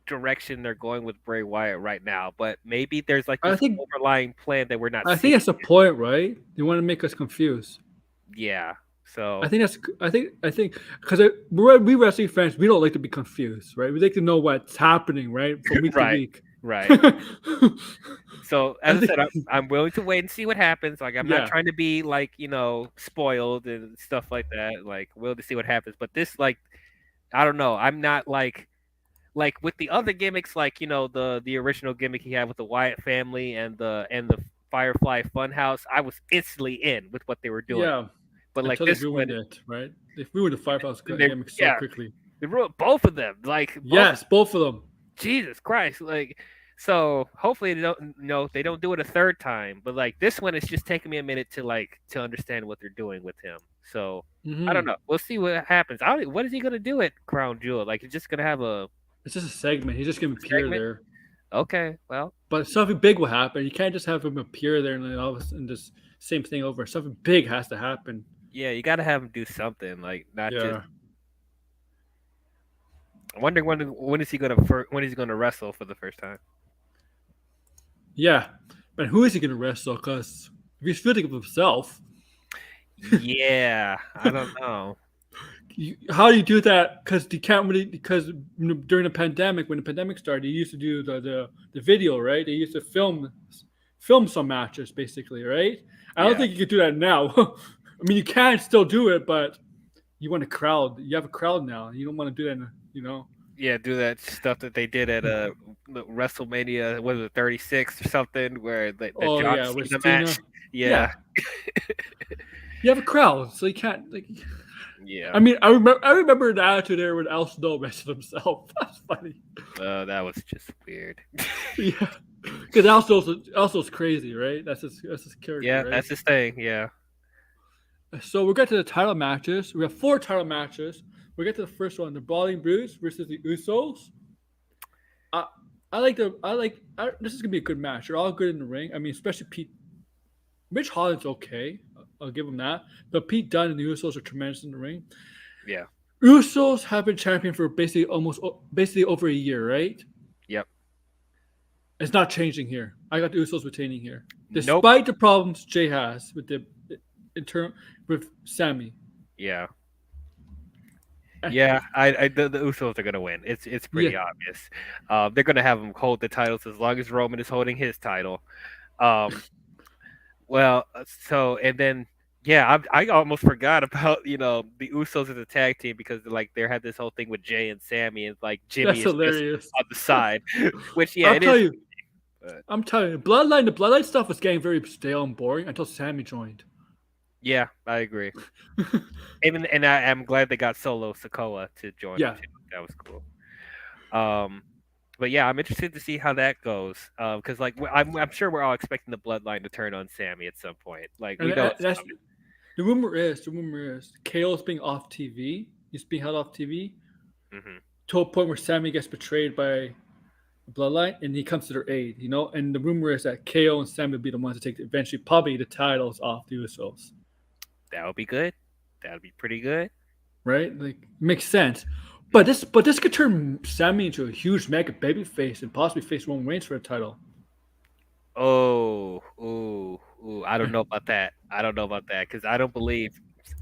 direction they're going with Bray Wyatt right now, but maybe there's like I this think overlying plan that we're not I think seeing. that's the point, right? They want to make us confused. Yeah. I So, think that's. I think because we wrestling fans, we don't like to be confused, right? We like to know what's happening, right, from week to right. week. Right. I So, as I think, said, I'm willing to wait and see what happens. Like, I'm not yeah, trying to be like, spoiled and stuff like that. Like, willing to see what happens. But this, like, I don't know. I'm not like with the other gimmicks, like, the original gimmick he had with the Wyatt family and the Firefly Funhouse. I was instantly in with what they were doing. yeah. But like Until they this ruined one, it, right? They ruined the Firehouse they gimmick so yeah, quickly. they ruined both of them. Like both. Yes, both of them. Jesus Christ. Like, so hopefully they don't do it a third time. But like this one, it's just taking me a minute to understand what they're doing with him. So I don't Hmm. know. We'll see what happens. I don't, what is he gonna do at Crown Jewel? Like, he's just gonna have a It's just a segment. He's just gonna appear segment. there, Okay, well, but something big will happen. You can't just have him appear there and then all of a sudden just same thing over. Something big has to happen. yeah, you got to have him do something, like not just. Yeah, I'm wondering when is he gonna when is he gonna wrestle for the first time? yeah. But who is he gonna wrestle? Because if he's fitting of himself, Yeah, I don't know. how do you do that? Because you can't really because during the pandemic, when the pandemic started, they used to do the video, right? They used to film some matches, basically, right? I don't Yeah, think you could do that now. I mean, you can still do it, but you want a crowd. You have a crowd now. You don't want to do that, yeah, do that stuff that they did at WrestleMania, what was it, 36 or something, where the Oh John yeah, with Cena match. Stina. Yeah, Yeah, you have a crowd, so you can't like. yeah. I mean, I remember the attitude there when Al Snow wrestled himself. That's funny. That was just weird. Yeah, because Al Snow's crazy, right? That's his character, Yeah, right? that's his thing. Yeah, So we'll get to the title matches. We have 4 title matches. We'll get to the first one: the Brawling Brutes versus the Usos. I I like the I like I, this is gonna be a good match. They're all good in the ring. I mean, especially Pete. Rich Holland's okay. I'll give him that. But Pete Dunne and the Usos are tremendous in the ring. yeah, Usos have been champion for basically over a year, right? yep. It's not changing here. I got the Usos retaining here, Nope. despite the problems Jay has with the in with Sammy. Yeah. Eh, Yeah, the Usos are gonna win. It's Yeah, pretty obvious. They're gonna have him hold the titles as long as Roman is holding his title. Um, well, so and then yeah, I almost forgot about the Usos as a tag team because like they had this whole thing with Jay and Sammy, and like Jimmy that's is just hilarious. on the side, which yeah, I'll it tell is. you. But I'm telling you, the Bloodline stuff was getting very stale and boring until Sammy joined. yeah, I agree. Even and I'm glad they got Solo Sokoa to join them Yeah, too. That was cool. Um, but yeah, I'm interested to see how that goes. Because like I'm sure we're all expecting the Bloodline to turn on Sammy at some point. Like we and know it's that's coming. the rumor is KO's being off TV. He's being held off TV Hmm. to a point where Sammy gets betrayed by the Bloodline, and he comes to their aid. And the rumor is that KO and Sammy will be the ones to take eventually probably the titles off the Usos. That would be good. That would be pretty good. Right? Like makes sense. But Mhm. this could turn Sammy into a huge mega baby face and possibly face Roman Reigns for a title. Oh, ooh, ooh. I don't know about that. I don't know about that because I don't believe.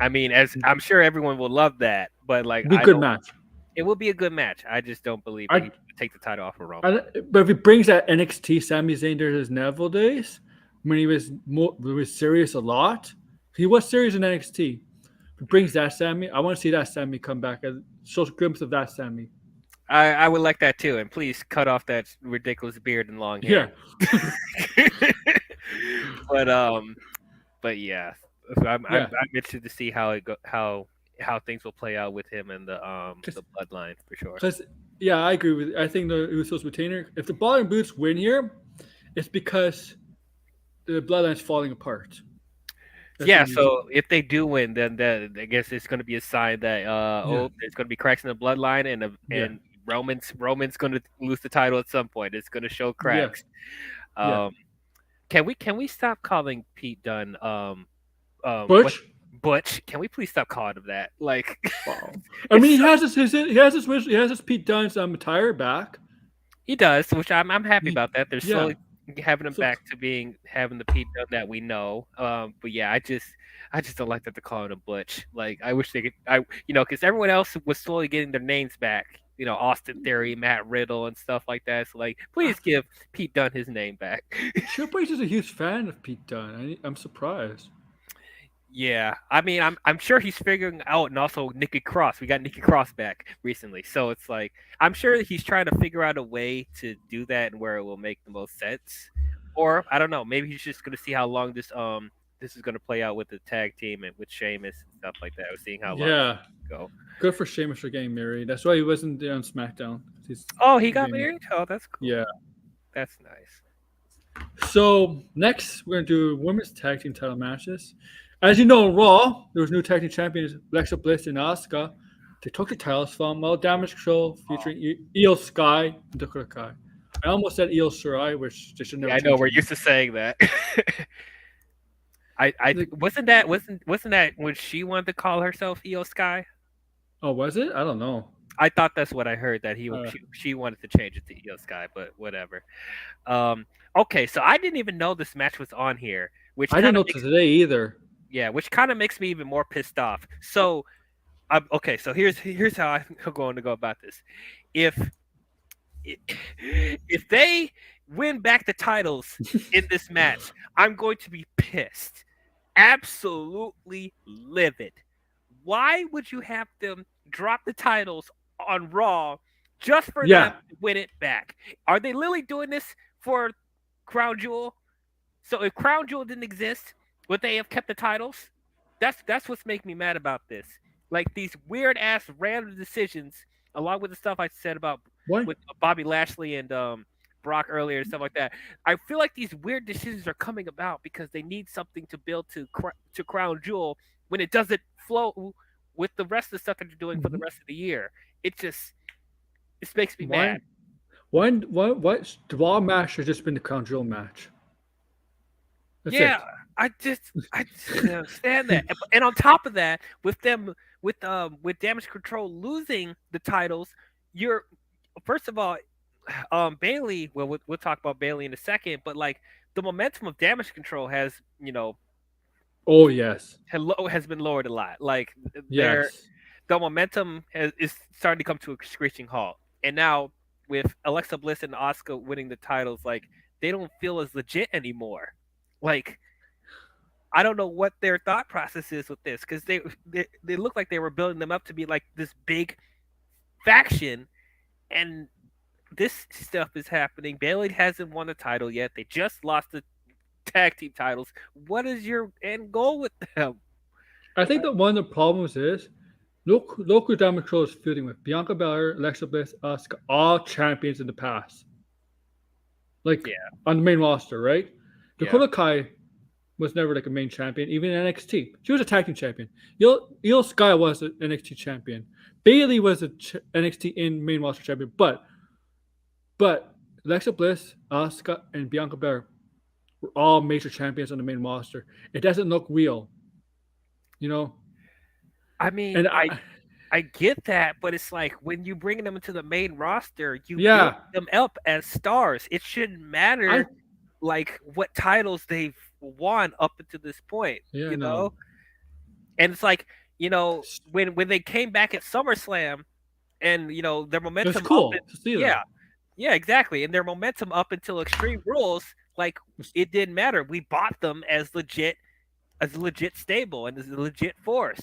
I mean, as I'm sure everyone will love that, but like Be a I good don't. match. It will be a good match. I just don't believe that he I, would take the title off of Roman. but if he brings that NXT Sami Zayn to his Neville days, when he was serious a lot, he was serious in NXT. If he brings that Sammy, I want to see that Sammy come back and show a glimpse of that Sammy. I would like that too, and please cut off that ridiculous beard and long Yeah, hair. but but yeah, so I'm yeah. interested to see how it go how things will play out with him and Because, the bloodline for sure. yeah, I agree with. I think the Usos retainer. If the Ball and Boots win here, it's because the Bloodline's falling apart. That's Yeah, unusual. so if they do win, then I guess it's going to be a sign that Yeah, there's going to be cracks in the bloodline, yeah, and Roman's going to lose the title at some point. It's going to show yeah, cracks. yeah. Um, can we stop calling Pete Dunne what Butch. Butch? Can we please stop calling him that? Like, Wow. I it's mean, so, he has his Pete Dunne's attire back. he does, which I'm happy He, about that. They're yeah. slowly having him So back to being having the Pete Dunne that we know. But yeah, I just don't like that they're calling him Butch. Like, I wish they could, because everyone else was slowly getting their names back. Austin Theory, Matt Riddle, and stuff like that. So, like, please give Pete Dunne his name back. Triple H is a huge fan of Pete Dunne. I'm surprised. Yeah, I mean, I'm sure he's figuring out, and also Nikki Cross. We got Nikki Cross back recently, so it's like I'm sure he's trying to figure out a way to do that and where it will make the most sense. Or I don't know, maybe he's just gonna see how long this is gonna play out with the tag team and with Sheamus and stuff like that. We're seeing how long Yeah. it's gonna go. Good for Sheamus for getting married. That's why he wasn't there on SmackDown. He's Oh, he got getting, married. Oh, that's yeah. cool. That's nice. So next, we're gonna do women's tag team title matches. As you know, on Raw there was new tag team champions Alexa Bliss and Asuka. They took the titles from Damage Control featuring Io Sky and Dakota Kai. I almost said Io Shirai, which they should never Yeah, I know change we're her name. used to saying that. I Like, wasn't that when she wanted to call herself Io Sky? oh, was it? I don't know. I thought that's what I heard that Uh, she wanted to change it to Io Sky, but whatever. Okay, so I didn't even know this match was on here, which I didn't kind of know makes today either. which kind of makes me even more pissed off. So, okay, so here's how I'm going to go about this. If if they win back the titles in this match, I'm going to be pissed, absolutely livid. Why would you have them drop the titles on Raw just for them Yeah. to win it back? Are they literally doing this for Crown Jewel? So if Crown Jewel didn't exist, would they have kept the titles? That's what's making me mad about this. Like these weird ass random decisions, along with the stuff I said about What? with Bobby Lashley and Brock earlier and stuff like that. I feel like these weird decisions are coming about because they need something to build to Crown Jewel when it doesn't flow with the rest of the stuff that they're doing for the rest of the year. It makes me Why? mad. What? The Raw match has just been the Crown Jewel match. That's Yeah, it. I just don't understand that. And on top of that, with Damage Control losing the titles, you're first of all, Bailey. Well, we'll talk about Bailey in a second, but like the momentum of Damage Control has Oh yes, has been lowered a lot. Like yes. the momentum is starting to come to a screeching halt, and now with Alexa Bliss and Asuka winning the titles, like they don't feel as legit anymore. Like I don't know what their thought process is with this because they look like they were building them up to be like this big faction, and this stuff is happening. Bailey hasn't won the title yet. They just lost the tag team titles. What is your end goal with them? I think that one of the problems is local Damage Control is feuding with Bianca Belair, Alexa Bliss, Asuka, all champions in the past, like Yeah, on the main roster, right? yeah. Dakota Kai was never like a main champion, even in NXT. She was a tag team champion. Io Sky was an NXT champion. Bailey was a NXT in main roster champion, but Alexa Bliss, Asuka, and Bianca Belair were all major champions on the main roster. It doesn't look real, you know. I mean, And I get that, but it's like when you bring them into the main roster, you build yeah, them up as stars. It shouldn't I matter like what titles they've won up until this point, yeah you no, know? And it's like, when they came back at SummerSlam and their it was momentum up cool and to see yeah, that. yeah, exactly. And their momentum up until Extreme Rules, like it didn't matter. We bought them as a legit stable and as a legit force.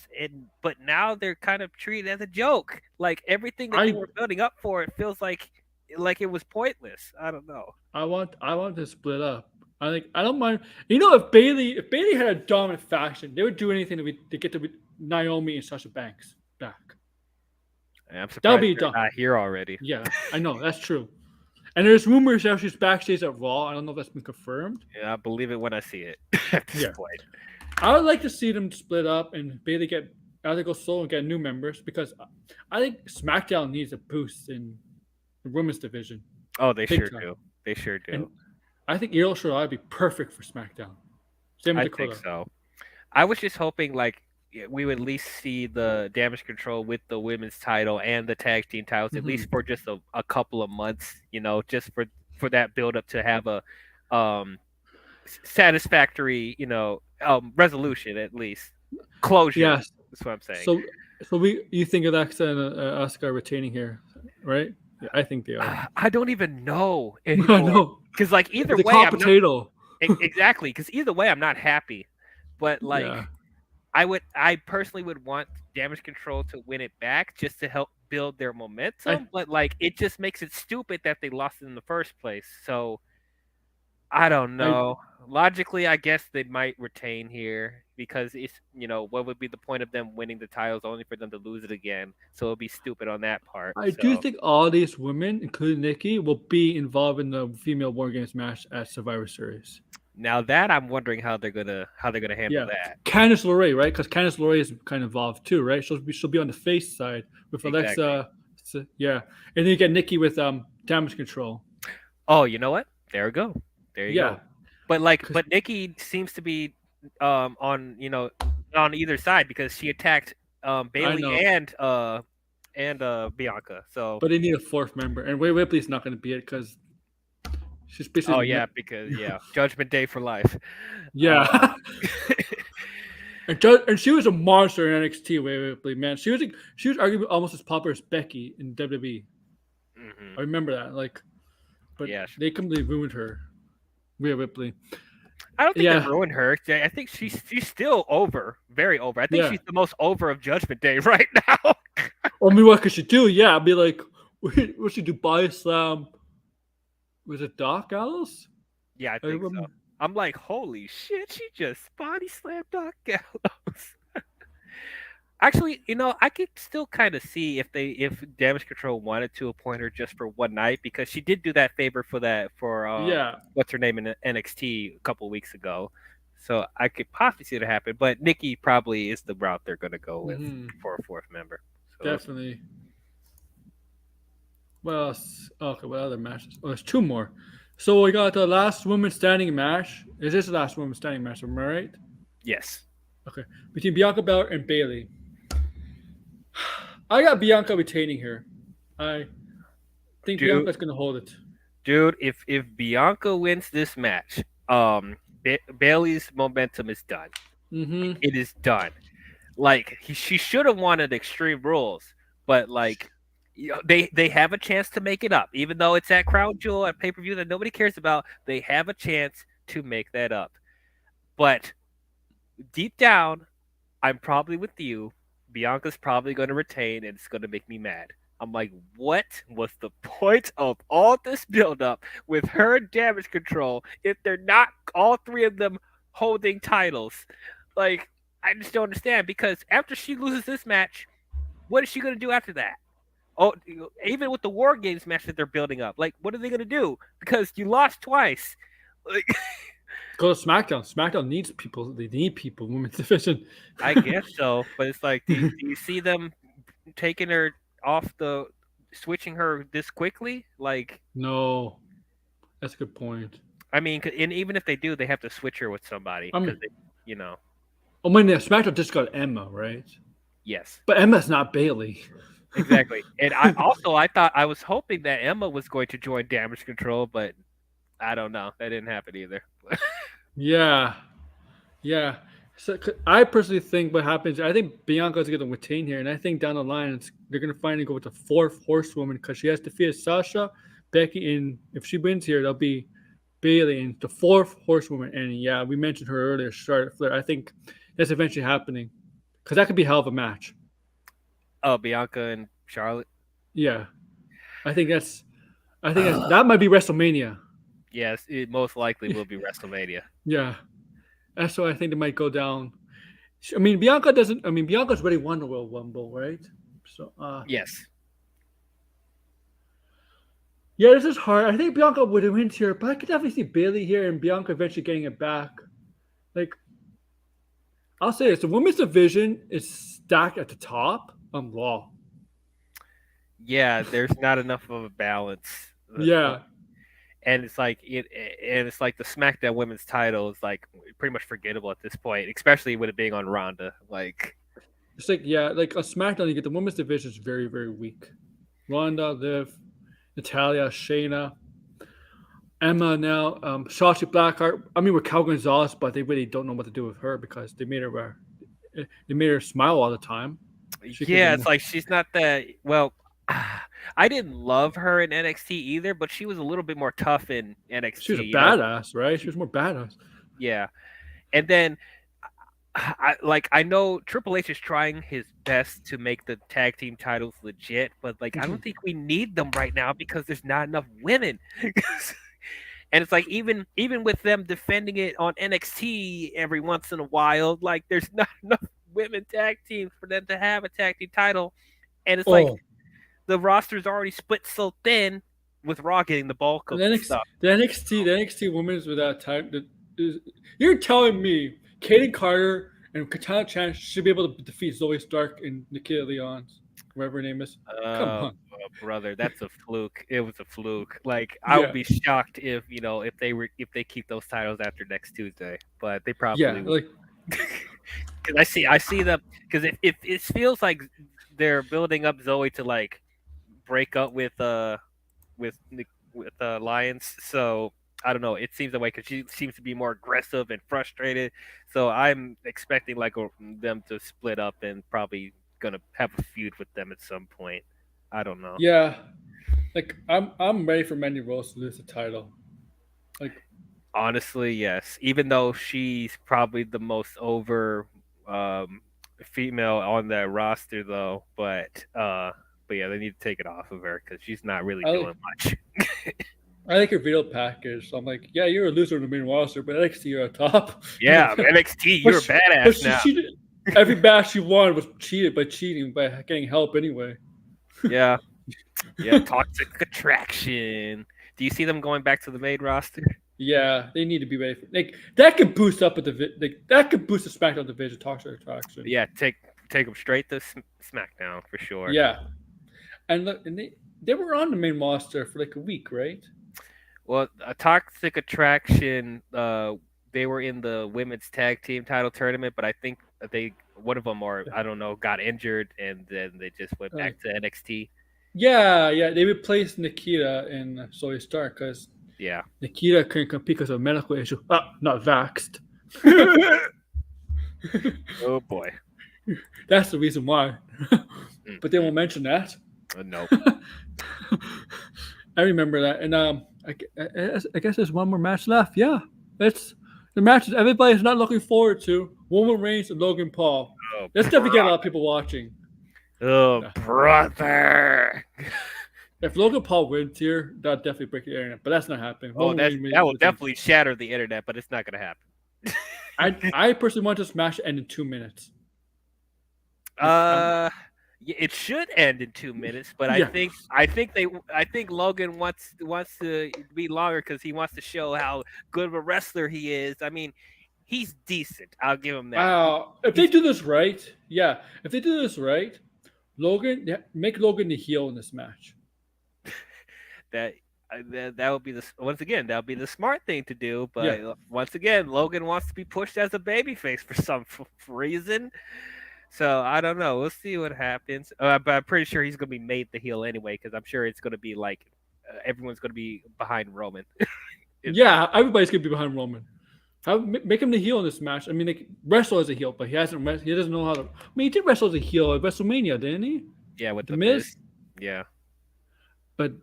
But now they're kind of treated as a joke. Like everything that they I were building up for, it feels like it was pointless. I don't know. I want to split up. I don't mind. If Bailey had a dominant faction, they would do anything to get to Naomi and Sasha Banks back. I'm That would surprised be they're done. not here already. Yeah, I know that's true. And there's rumors that she's backstage at Raw. I don't know if that's been confirmed. Yeah, I believe it when I see it at this Yeah. point. I would like to see them split up and Bailey get either go solo and get new members because I think SmackDown needs a boost in the women's division, Oh, they big sure time. do. They sure do. And I think Io Shirai would be perfect for SmackDown. Same with I think Dakota. so. I was just hoping like we would at least see the damage control with the women's title and the tag team titles at Hmm. least for just a couple of months, just for that build up to have a um satisfactory, resolution at least. Closure. Yes. That's what I'm saying. So you think Alexa and Asuka are retaining here, right? Yeah, I think they are. I don't even know I anymore. know. Cuz like either It's a way hot I'm not potato. exactly, cuz either way I'm not happy. But Yeah. like I personally would want damage control to win it back just to help build their I momentum, but like it just makes it stupid that they lost it in the first place. So I don't I know. Logically, I guess they might retain here because what would be the point of them winning the titles only for them to lose it again? So it'll be stupid on that part. I do So think all these women, including Nikki, will be involved in the female War Games match at Survivor Series. now that I'm wondering how they're gonna handle Yeah, that. Candice LeRae, right? Because Candice LeRae is kind of involved too, right? She'll be on the face side with Exactly. Alexa. Yeah, and then you get Nikki with damage control. Oh, you know what? There we go. There you Yeah, go. But like, because but Nikki seems to be on either side because she attacked I Bailey know, and Bianca. So but they need a fourth member, and Rhea Ripley's not going to be it because she's oh basically yeah, because Judgment Day for life. Uh, yeah. And she was a monster in NXT. Rhea Ripley, man, she was arguably almost as popular as Becky in WWE. hmm I remember that, but Yeah, they completely ruined her, Rhea Ripley. I don't think they Yeah, ruined her. I think she's still over, very over. I think yeah. she's the most over of Judgment Day right now. I mean, what could she do? Yeah, I'd be like, what should do? Body slam? Was it Doc Gallows? Yeah, I I think so. remember. I'm like, holy shit, she just body slammed Doc Gallows. Actually, I could still kind of see if Damage Control wanted to appoint her just for one night because she did do that favor for Yeah. what's her name in NXT a couple weeks ago. So I could possibly see it happen, but Nikki probably is the route they're going to go with Hmm. for a fourth member. So Definitely. What else? Okay, what other matches? Oh, there's two more. So we got the last woman standing match. Is this the last woman standing match? Am I right? yes, Okay. Between Bianca Belair and Bailey. I got Bianca retaining here. I think dude, Bianca's gonna hold it. dude, if Bianca wins this match, Bailey's momentum is done. Mm-hmm. It is done. Like she should have wanted Extreme Rules, but like they have a chance to make it up, even though it's at Crown Jewel at pay per view that nobody cares about. They have a chance to make that up, but deep down, I'm probably with you. Bianca's probably going to retain, and it's going to make me mad. I'm like, what was the point of all this buildup with her damage control if they're not all three of them holding titles? Like, I just don't understand because after she loses this match, what is she going to do after that? Oh, even with the War Games match that they're building up, like, what are they going to do? Because you lost twice. Like, Go to SmackDown. SmackDown needs people. They need people. Women's division. I guess so, but it's like, do you see them taking her off switching her this quickly? Like, No, that's a good point. I mean, and even if they do, they have to switch her with somebody I because mean, you know, I mean, SmackDown just got Emma, right? yes, But Emma's not Bailey. exactly. And I was hoping that Emma was going to join Damage Control, but I don't know. That didn't happen either. Yeah, yeah. So I personally think what happens. I think Bianca's going to retain here, and I think down the line they're going to finally go with the fourth horsewoman because she has defeated Sasha, Becky, and if she wins here, that'll be Bailey and the fourth horsewoman. And yeah, we mentioned her earlier, Charlotte Flair. I think that's eventually happening because that could be a hell of a match. Oh, Bianca and Charlotte. Yeah, I think that's. That might be WrestleMania. Yes, it most likely will be WrestleMania. Yeah, that's why I think they might go down. I mean, Bianca doesn't. I mean, Bianca's already won the World Rumble, right? So, Yes. yeah, this is hard. I think Bianca would win here, but I could definitely see Bailey here and Bianca eventually getting it back. Like, I'll say this: the women's division is stacked at the top on Raw. Yeah, there's not enough of a balance. Yeah, And it's like and it's like the SmackDown Women's title is like pretty much forgettable at this point, especially with it being on Ronda. Like, it's like like on SmackDown, you get the women's division is very very weak. Ronda, Liv, Natalia, Shayna, Emma now, Shotzi Blackheart. I mean, with Cal Gonzalez, but they really don't know what to do with her because they made her smile all the time. She could be yeah, it's more. like she's not that well. I didn't love her in NXT either, but she was a little bit more tough in She was NXT. a badass, right? She was more badass. Yeah, and then I know Triple H is trying his best to make the tag team titles legit, but like I don't think we need them right now because there's not enough women. And it's like even with them defending it on NXT every once in a while, like there's not enough women tag teams for them to have a tag team title. And it's like Oh, the roster's already split so thin with Raw getting the bulk of the stuff. The NXT women's without time. You're telling me Kaden Carter and Katana Chan should be able to defeat Zoe Stark and Nikita Lyons, whatever her name is. Come on. Brother, that's a fluke. It was a fluke. Like I would Yeah, be shocked if if they keep those titles after next Tuesday, but they probably yeah. will. Like Because I see them because it feels like they're building up Zoe to like break up with Lions. So I don't know. It seems that way because she seems to be more aggressive and frustrated. So I'm expecting them to split up and probably gonna have a feud with them at some point. I don't know. yeah, like I'm ready for Mandy Rose to lose the title. Like Honestly, yes. Even though she's probably the most over um, female on that roster, though, but yeah, they need to take it off of her because she's not really I doing like much. I like her video package. So I'm like, yeah, you're a loser in the main roster, but NXT you're at top. Yeah, NXT, but you're a but badass she now. cheated. Every match she won was cheated by cheating by getting help anyway. Yeah, yeah. Toxic attraction. Do you see them going back to the main roster? Yeah, they need to be ready for like that could boost up a like that could boost the SmackDown division toxic attraction. Yeah, take them straight to SmackDown for sure. Yeah, and look, and they were on the main roster for like a week, right? Well, a toxic attraction. They were in the women's tag team title tournament, but I think they one of them or I don't know got injured, and then they just went Uh, back to NXT. yeah, they replaced Nikita and Zoe Stark because Yeah. Nikita couldn't compete because of a medical issue. Not vaxxed. Oh boy. That's the reason why. But they Mm-mm. won't mention that. Nope. I remember that, and I guess there's one more match left. Yeah, it's the matches everybody's not looking forward to. Roman Reigns and Logan Paul. Oh, Let's definitely get a lot of people watching. oh Yeah. brother. If Logan Paul wins here, that'll definitely break the internet. But that's not happening. Oh, Roman Reigns that will wins. definitely shatter the internet, but it's not gonna happen. I personally want this match to end in 2 minutes. Uh, it should end in 2 minutes, but Yeah. I think Logan wants to be longer because he wants to show how good of a wrestler he is. I mean, he's decent. I'll give him that. If they do this right, yeah. If they do this right, make Logan the heel in this match. That that would be once again that would be the smart thing to do. Yeah. But once again, Logan wants to be pushed as a babyface for some reason. So I don't know. We'll see what happens. But I'm pretty sure he's going to be made the heel anyway because I'm sure it's going to be like everyone's going to be behind Roman. Yeah, everybody's gonna be behind Roman. Make him the heel in this match. I mean, like, wrestle as a heel, but he doesn't know how to. I mean, he did wrestle as a heel at WrestleMania, didn't he? Yeah, with The Miz. Yeah. But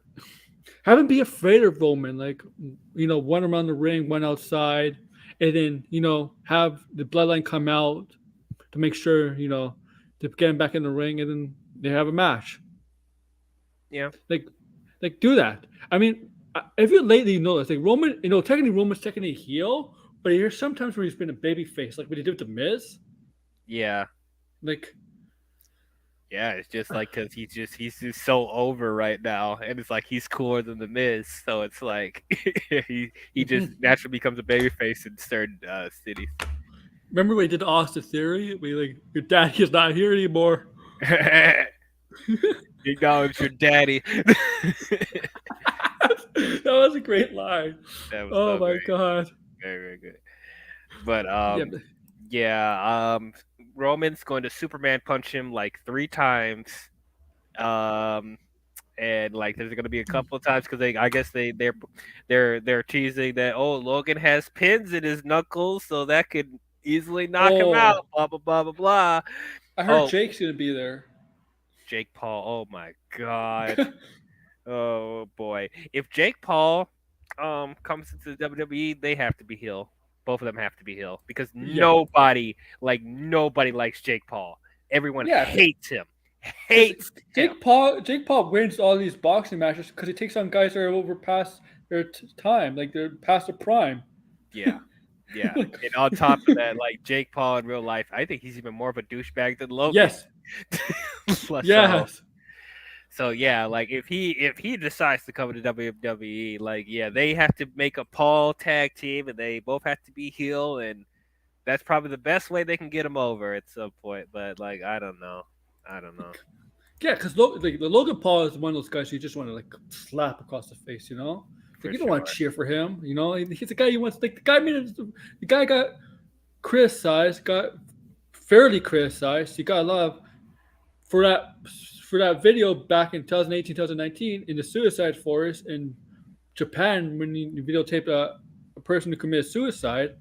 have him be afraid of Roman, like one around the ring, one outside, and then have the bloodline come out to make sure to get him back in the ring, and then they have a match. Yeah. Like do that. I mean, if you lately notice, like Roman, technically Roman's technically a heel, but there's sometimes where he's been a baby face, like what he did with the Miz. Yeah. Like, yeah, it's just like because he's just so over right now, and it's like he's cooler than the Miz, so it's like he just naturally becomes a babyface in certain cities. Remember when we did Austin Theory? We like your daddy is not here anymore. Acknowledge your daddy. That was a great line. That was Oh so my great. god. Very, very good. But Yeah. yeah, Roman's going to Superman punch him like 3 times. Um, and like there's gonna be a couple of times because I guess they're teasing that Logan has pins in his knuckles, so that could easily knock him out. Oh, Blah blah blah blah blah. I heard Oh, Jake's gonna be there. Jake Paul. Oh my god. Oh boy. If Jake Paul comes into the WWE, they have to be heel. Both of them have to be heel because Yeah. nobody likes Jake Paul. Everyone Yeah, hates him. because Hates him. Jake Paul wins all these boxing matches because he takes on guys that are over past their time, like they're past their prime. Yeah. Yeah. Like, And on top of that, like Jake Paul in real life, I think he's even more of a douchebag than Logan. yes, so yes. so yeah, like if he decides to come to WWE, like yeah, they have to make a Paul tag team and they both have to be heel, and that's probably the best way they can get him over at some point. But like I don't know. I don't know. Yeah, because like, the Logan Paul is one of those guys you just want to like slap across the face, you know? Like For you don't want to sure. cheer for him, you know? He's a guy you want. Like the guy made it, the guy got criticized, got fairly criticized. He got a lot of for that for that video back in 2018, 2019 in the suicide forest in Japan when he videotaped a person who committed suicide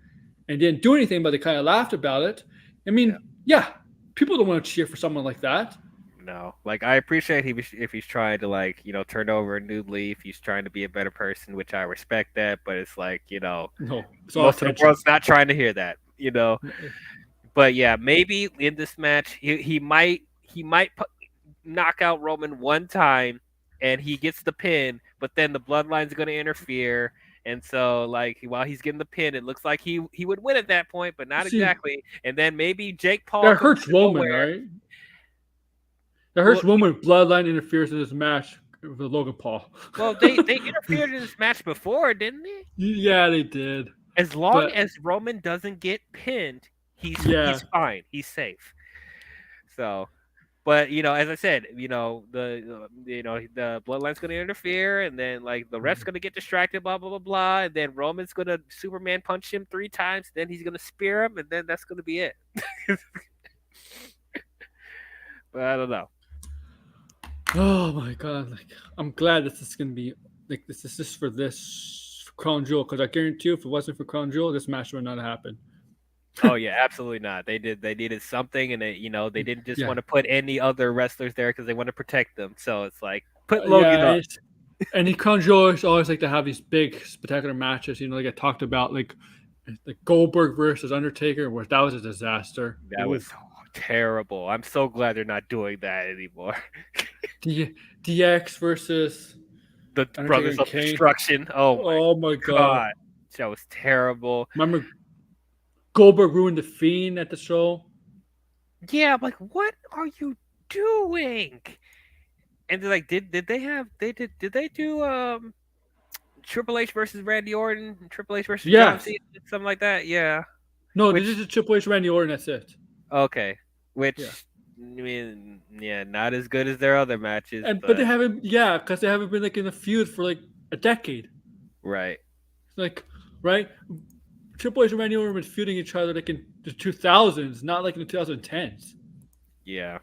and didn't do anything, but they kind of laughed about it. I Yeah. mean, yeah, people don't want to cheer for someone like that. No. Like I appreciate if he's trying to like, turn over a new leaf, he's trying to be a better person, which I respect that, but it's like, No, it's all most of the attention. world's not trying to hear that. But yeah, maybe in this match he might knock out Roman one time and he gets the pin, but then the bloodline's going to interfere. And so, like, while he's getting the pin, it looks like he would win at that point, but not See, exactly. And then maybe Jake Paul that comes hurts out of Roman, nowhere. right? That Well, hurts Roman if Bloodline interferes in this match with Logan Paul. they interfered in this match before, didn't they? Yeah, they did. As long But as Roman doesn't get pinned, yeah, he's fine. He's safe. So, but as I said, the bloodline's going to interfere, and then like the ref's going to get distracted, blah blah blah blah, and then Roman's going to Superman punch him 3 times, then he's going to spear him, and then that's going to be it. But I don't know. oh my god, like I'm glad this is gonna be like this is just for this for Crown Jewel because I guarantee you if it wasn't for Crown Jewel, this match would not happen. Oh yeah, absolutely not. They needed something, and they didn't just Yeah, want to put any other wrestlers there because they want to protect them. So it's like put yeah, Logan up. and the Crown Jewel always like to have these big spectacular matches. You know, like I talked about, like Goldberg versus Undertaker, where that was a disaster. That was Oof. terrible. I'm so glad they're not doing that anymore. DX versus The Undertaker Brothers and of Kane. Destruction. Oh my Oh my god! god, that was terrible. Remember Goldberg ruined the Fiend at the show. Yeah, I'm like, what are you doing? And they're like, did they do Triple H versus Randy Orton, Triple H versus John Yes. Cena, something like that? Yeah. No, this Which is a Triple H Randy Orton. That's it. okay, which Yeah. I mean, yeah, not as good as their other matches, And but they but haven't. Yeah, because they haven't been like in a feud for like a decade. right. Like right, Triple H and Randy Orton have been feuding each other like in the 2000s, not like in the 2010s. Yeah.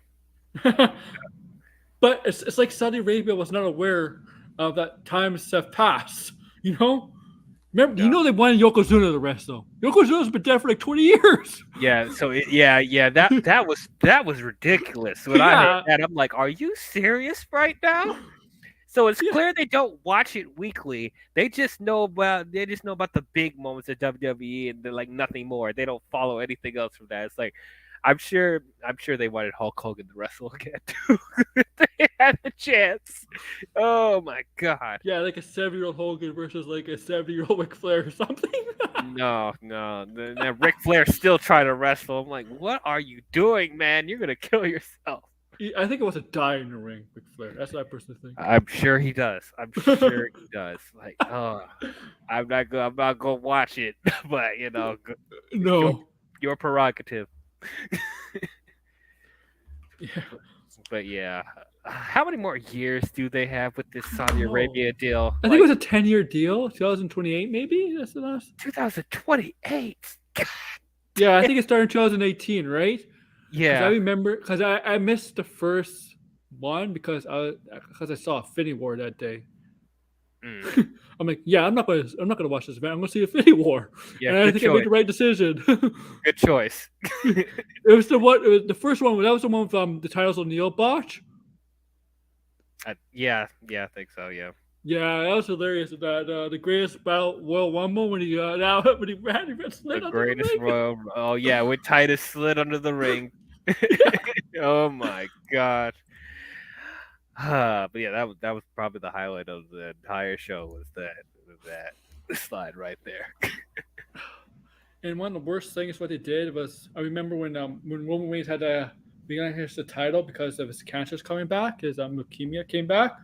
But it's like Saudi Arabia was not aware of that times have passed. You know, remember? No. You know they wanted Yokozuna to rest though. Yokozuna's been dead for like 20 years. Yeah, so yeah, that was ridiculous. When I heard Yeah, that, I'm like, "Are you serious right now?" So it's yeah, clear they don't watch it weekly. They just know about the big moments of WWE and they're like nothing more. They don't follow anything else from that. It's like I'm sure they wanted Hulk Hogan to wrestle again too. If they had the chance. Oh my god. yeah, like a 7-year-old Hogan versus like a 70-year-old Ric Flair or something. No, no. Then Ric Flair still trying to wrestle. I'm like, what are you doing, man? You're gonna kill yourself. I think it was a die in the ring, Ric Flair. That's what I personally I'm sure he does. I'm sure he does. Like, oh, I'm not gonna watch it, but George, No. Your prerogative. Yeah. But yeah, how many more years do they have with this I don't Saudi know. Arabia deal? I think it Like was a 10-year deal, 2028 maybe. That's the last. 2028. Yeah, I think it started in 2018, right? Because I Yeah. remember, because I missed the first one because I saw Infinity War that day. Mm. I'm like, yeah, I'm not gonna watch this event. I'm gonna see Infinity War, Yeah. and I Good think I made choice. the right decision. Good choice. It was the one. It was the first one. That was the one with the titles O'Neill botch. Yeah. Yeah. I think so. Yeah. Yeah, that was hilarious. That the greatest battle Royal Rumble when he now when he ran The slid under the greatest ring. Royal. Oh yeah, when Titus slid under the ring. Yeah. Oh my god. But yeah, that was probably the highlight of the entire show was that slide right there. And one of the worst things what they did was I remember when Roman Reigns had to relinquish the title because of his cancer's coming back, his leukemia came back,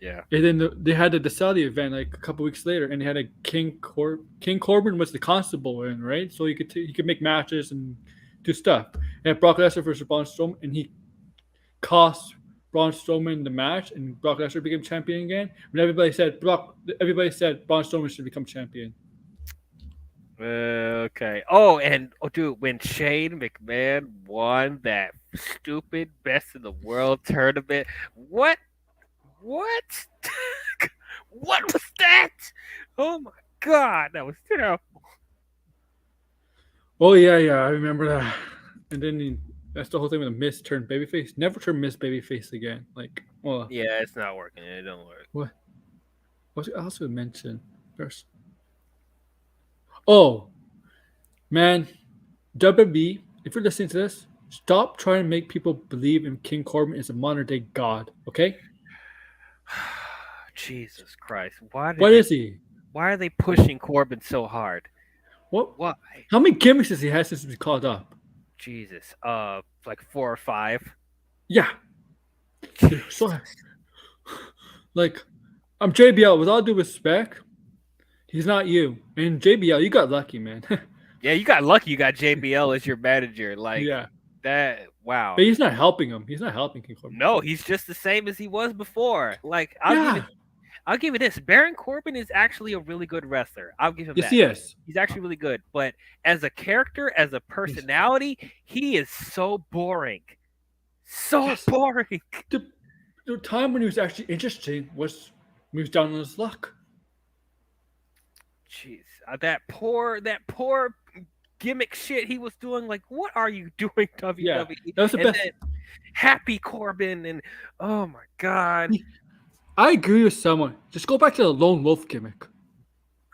Yeah. and then they had the Saudi event like a couple weeks later, and they had a King Corbin was the constable in right, so he could make matches and do stuff. And Brock Lesnar versus Braun Strowman, and he cost Braun Strowman the match, and Brock Lesnar became champion again. When everybody said Braun Strowman should become champion. Okay. Oh, and dude, when Shane McMahon won that stupid best in the world tournament, what? What? What was that? Oh my god, that was terrible. Oh yeah, I remember that. And then that's the whole thing with the Miz turned babyface. Never turn Miz babyface again. Like, well, Yeah, it's not working. It don't work. what? What else would mention? There's oh man, WWE. If you're listening to this, stop trying to make people believe in King Corbin is a modern day god. Okay, Jesus Christ! what is he? Why are they pushing Corbin so hard? What? Why? How many gimmicks has he had since he's called up? Jesus. Like 4 or 5. Yeah, so Jesus. like I'm JBL. With all due respect, he's not you. And JBL, you got lucky, man. Yeah, you got lucky. You got JBL as your manager. Like Yeah. that. Wow. But he's not helping him. He's not helping King Corbin. No, he's just the same as he was before. Like Yeah. I'll give you this. Baron Corbin is actually a really good wrestler. I'll give him Yes, that. he is. He's actually really good. But as a character, as a Yes. personality, he is so boring. So Yes. boring. The time when he was actually interesting was when he was down on his luck. Jeez, that poor gimmick shit he was doing. Like, what are you doing, Yeah. WWE? That was the And best. then Happy Corbin, and oh my god. I agree with someone. Just go back to the lone wolf gimmick.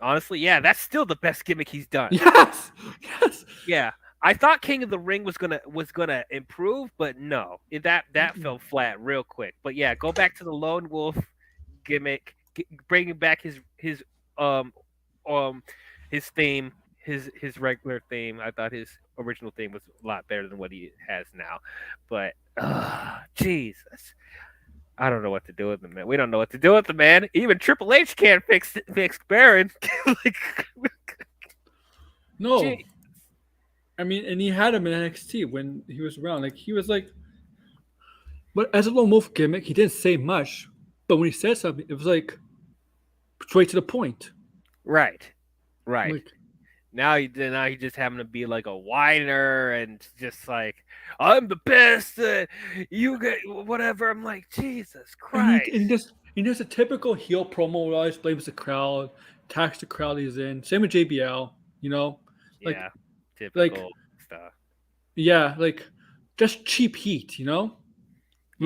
Honestly, yeah, that's still the best gimmick he's done. Yes. Yes. Yeah, I thought King of the Ring was gonna improve, but no, that fell flat real quick. But yeah, go back to the Lone Wolf gimmick, bringing back um um his theme, his regular theme. I thought his original theme was a lot better than what he has now. But Jesus, I don't know what to do with the man. We don't know what to do with the man. Even Triple H can't fix Baron. Like, No. gee, I mean, and he had him in NXT when he was around. Like he was like, but as a lone wolf gimmick, he didn't say much. But when he said something, it was like straight to the point. right, right. Like, Now he just happened to be like a whiner and just like I'm the best. You get whatever. I'm like Jesus Christ. and he does a typical heel promo where he always blames the crowd, attacks the crowd he's in. Same with JBL, like Yeah, like typical stuff. yeah, like just cheap heat, We Yeah,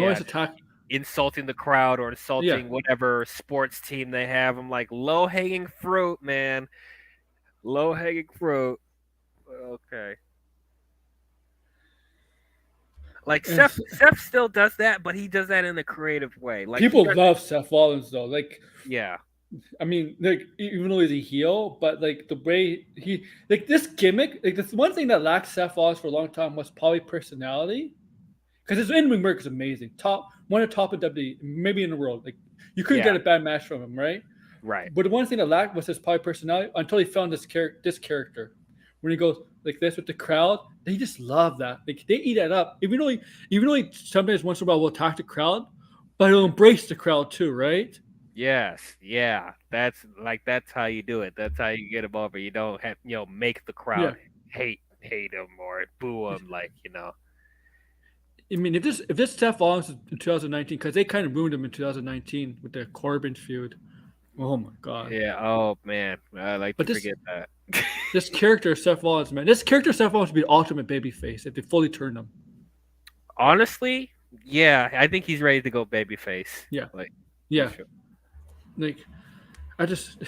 always attack. insulting the crowd or Yeah, insulting whatever sports team they have. I'm like low hanging fruit, man. Low hanging fruit. Okay. Like and Seth still does that, but he does that in a creative way. Like he people does, love Seth Rollins though. Like, yeah, I mean, like even though he's a heel, but like the way he like this gimmick, like this one thing that lacked Seth Rollins for a long time was probably personality. Because his in-ring work is amazing. One of the top of WWE, maybe in the world. Like you couldn't yeah, get a bad match from him, right? right. But the one thing that lacked was his probably personality until he found this character. when he goes like this with the crowd, they just love that. Like they eat that up. Even though he sometimes once in a while will attack the crowd, but he'll embrace the crowd too, right? Yes, yeah. That's how you do it. That's how you get him over. You don't have make the Yeah. crowd hate him or boo him like. I mean, if this Seth Rollins in 2019, because they kind of ruined him in 2019 with the Corbin feud. Oh my god! Yeah. Oh man, I like to But this forget that. this character Seth Rollins, man, this character Seth Rollins would be the ultimate babyface if they fully turned him. Honestly, yeah, I think he's ready to go babyface. Yeah, Like for yeah. sure. Like I just,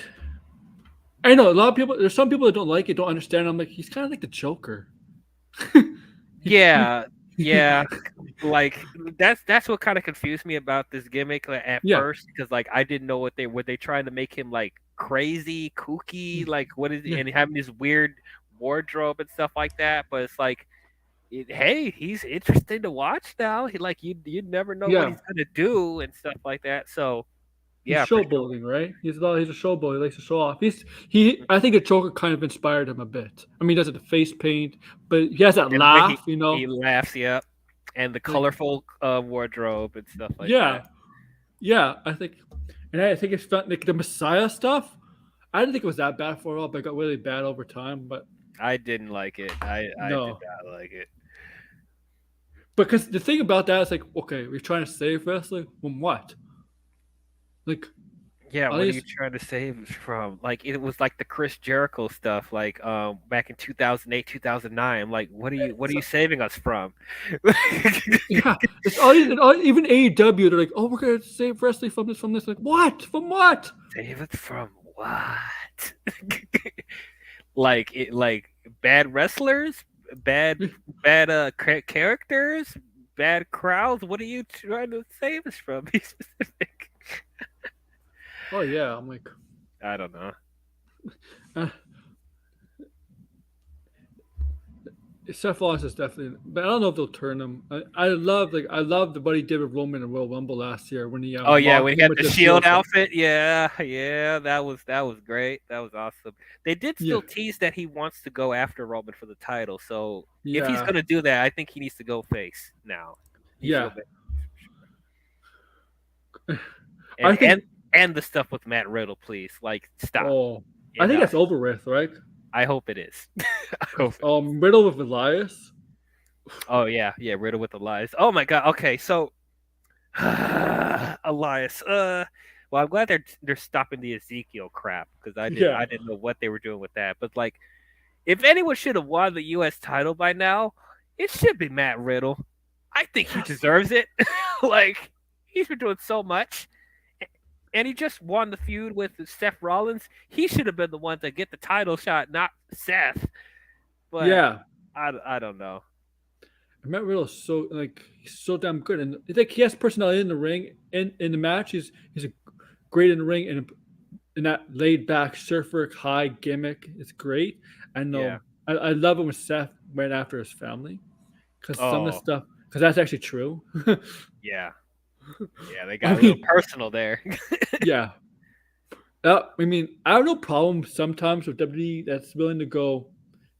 I know a lot of people. There's some people that don't like it, don't understand. I'm like, he's kind of like the Joker. Yeah, yeah. Like that's what kind of confused me about this gimmick at Yeah, first because like I didn't know what they were they trying to make him like crazy, kooky, like what is yeah, and having this weird wardrobe and stuff like that. But it's like, hey, he's interesting to watch now. He like you never know what yeah. he's gonna do and stuff like that. So He's yeah, for sure. showboating, right? He's a showboat. He likes to show off. He. I think the Joker kind of inspired him a bit. I mean, he does it the face paint, but he has that And the way laugh, he laughs, yeah, and the like colorful wardrobe and stuff like yeah, that. yeah. I think it's fun. Like the Messiah stuff. I didn't think it was that bad for a while, but it got really bad over time. But I didn't like it. I did no, not like it. because the thing about that is like, okay, we're trying to save wrestling from what? Like, Yeah, at what are you least, trying to save us from? Like it was like the Chris Jericho stuff, like back in 2008, 2009. Like what are you saving us from? yeah, even AEW. They're like, oh, we're gonna save wrestling from this. Like, what? From what? Save it from what? like bad wrestlers, bad characters, bad crowds. What are you trying to save us from? Be specific. Oh yeah, I'm like, I don't know. uh, Seth Rollins is definitely, but I don't know if they'll turn him. I love the what he did with Roman in Royal Rumble last year when he Oh yeah, when mocked he him had with the the shield shield stuff. outfit, yeah, yeah, that was great. That was awesome. They did Yeah, still tease that he wants to go after Roman for the title. So if he's yeah, gonna do that, I think he needs to go face now. He needs to go yeah. back for sure. I think. And the stuff with Matt Riddle, please, like stop. Oh, I think Enough. that's over with, right? I hope it is. I hope it. Riddle with Elias. Oh yeah, yeah, Riddle with Elias. Oh my god. Okay, so Elias. Well, I'm glad they're stopping the Ezekiel crap because I didn't Yeah, I didn't know what they were doing with that. But like, if anyone should have won the U.S. title by now, it should be Matt Riddle. I think he yes, deserves it. Like, he's been doing so much, and he just won the feud with Seth Rollins. He should have been the one to get the title shot, not Seth. But yeah. I don't know. Matt Riddle is so like he's so damn good, and like he has personality in the ring. In the match, he's a great in the ring, and that laid back surfer high gimmick is great. I Yeah. know. I love it when Seth went after his family because some of the Oh, stuff because that's actually true. yeah. Yeah, they I got a little mean, personal there. yeah. I mean, I have no problem sometimes with WWE that's willing to go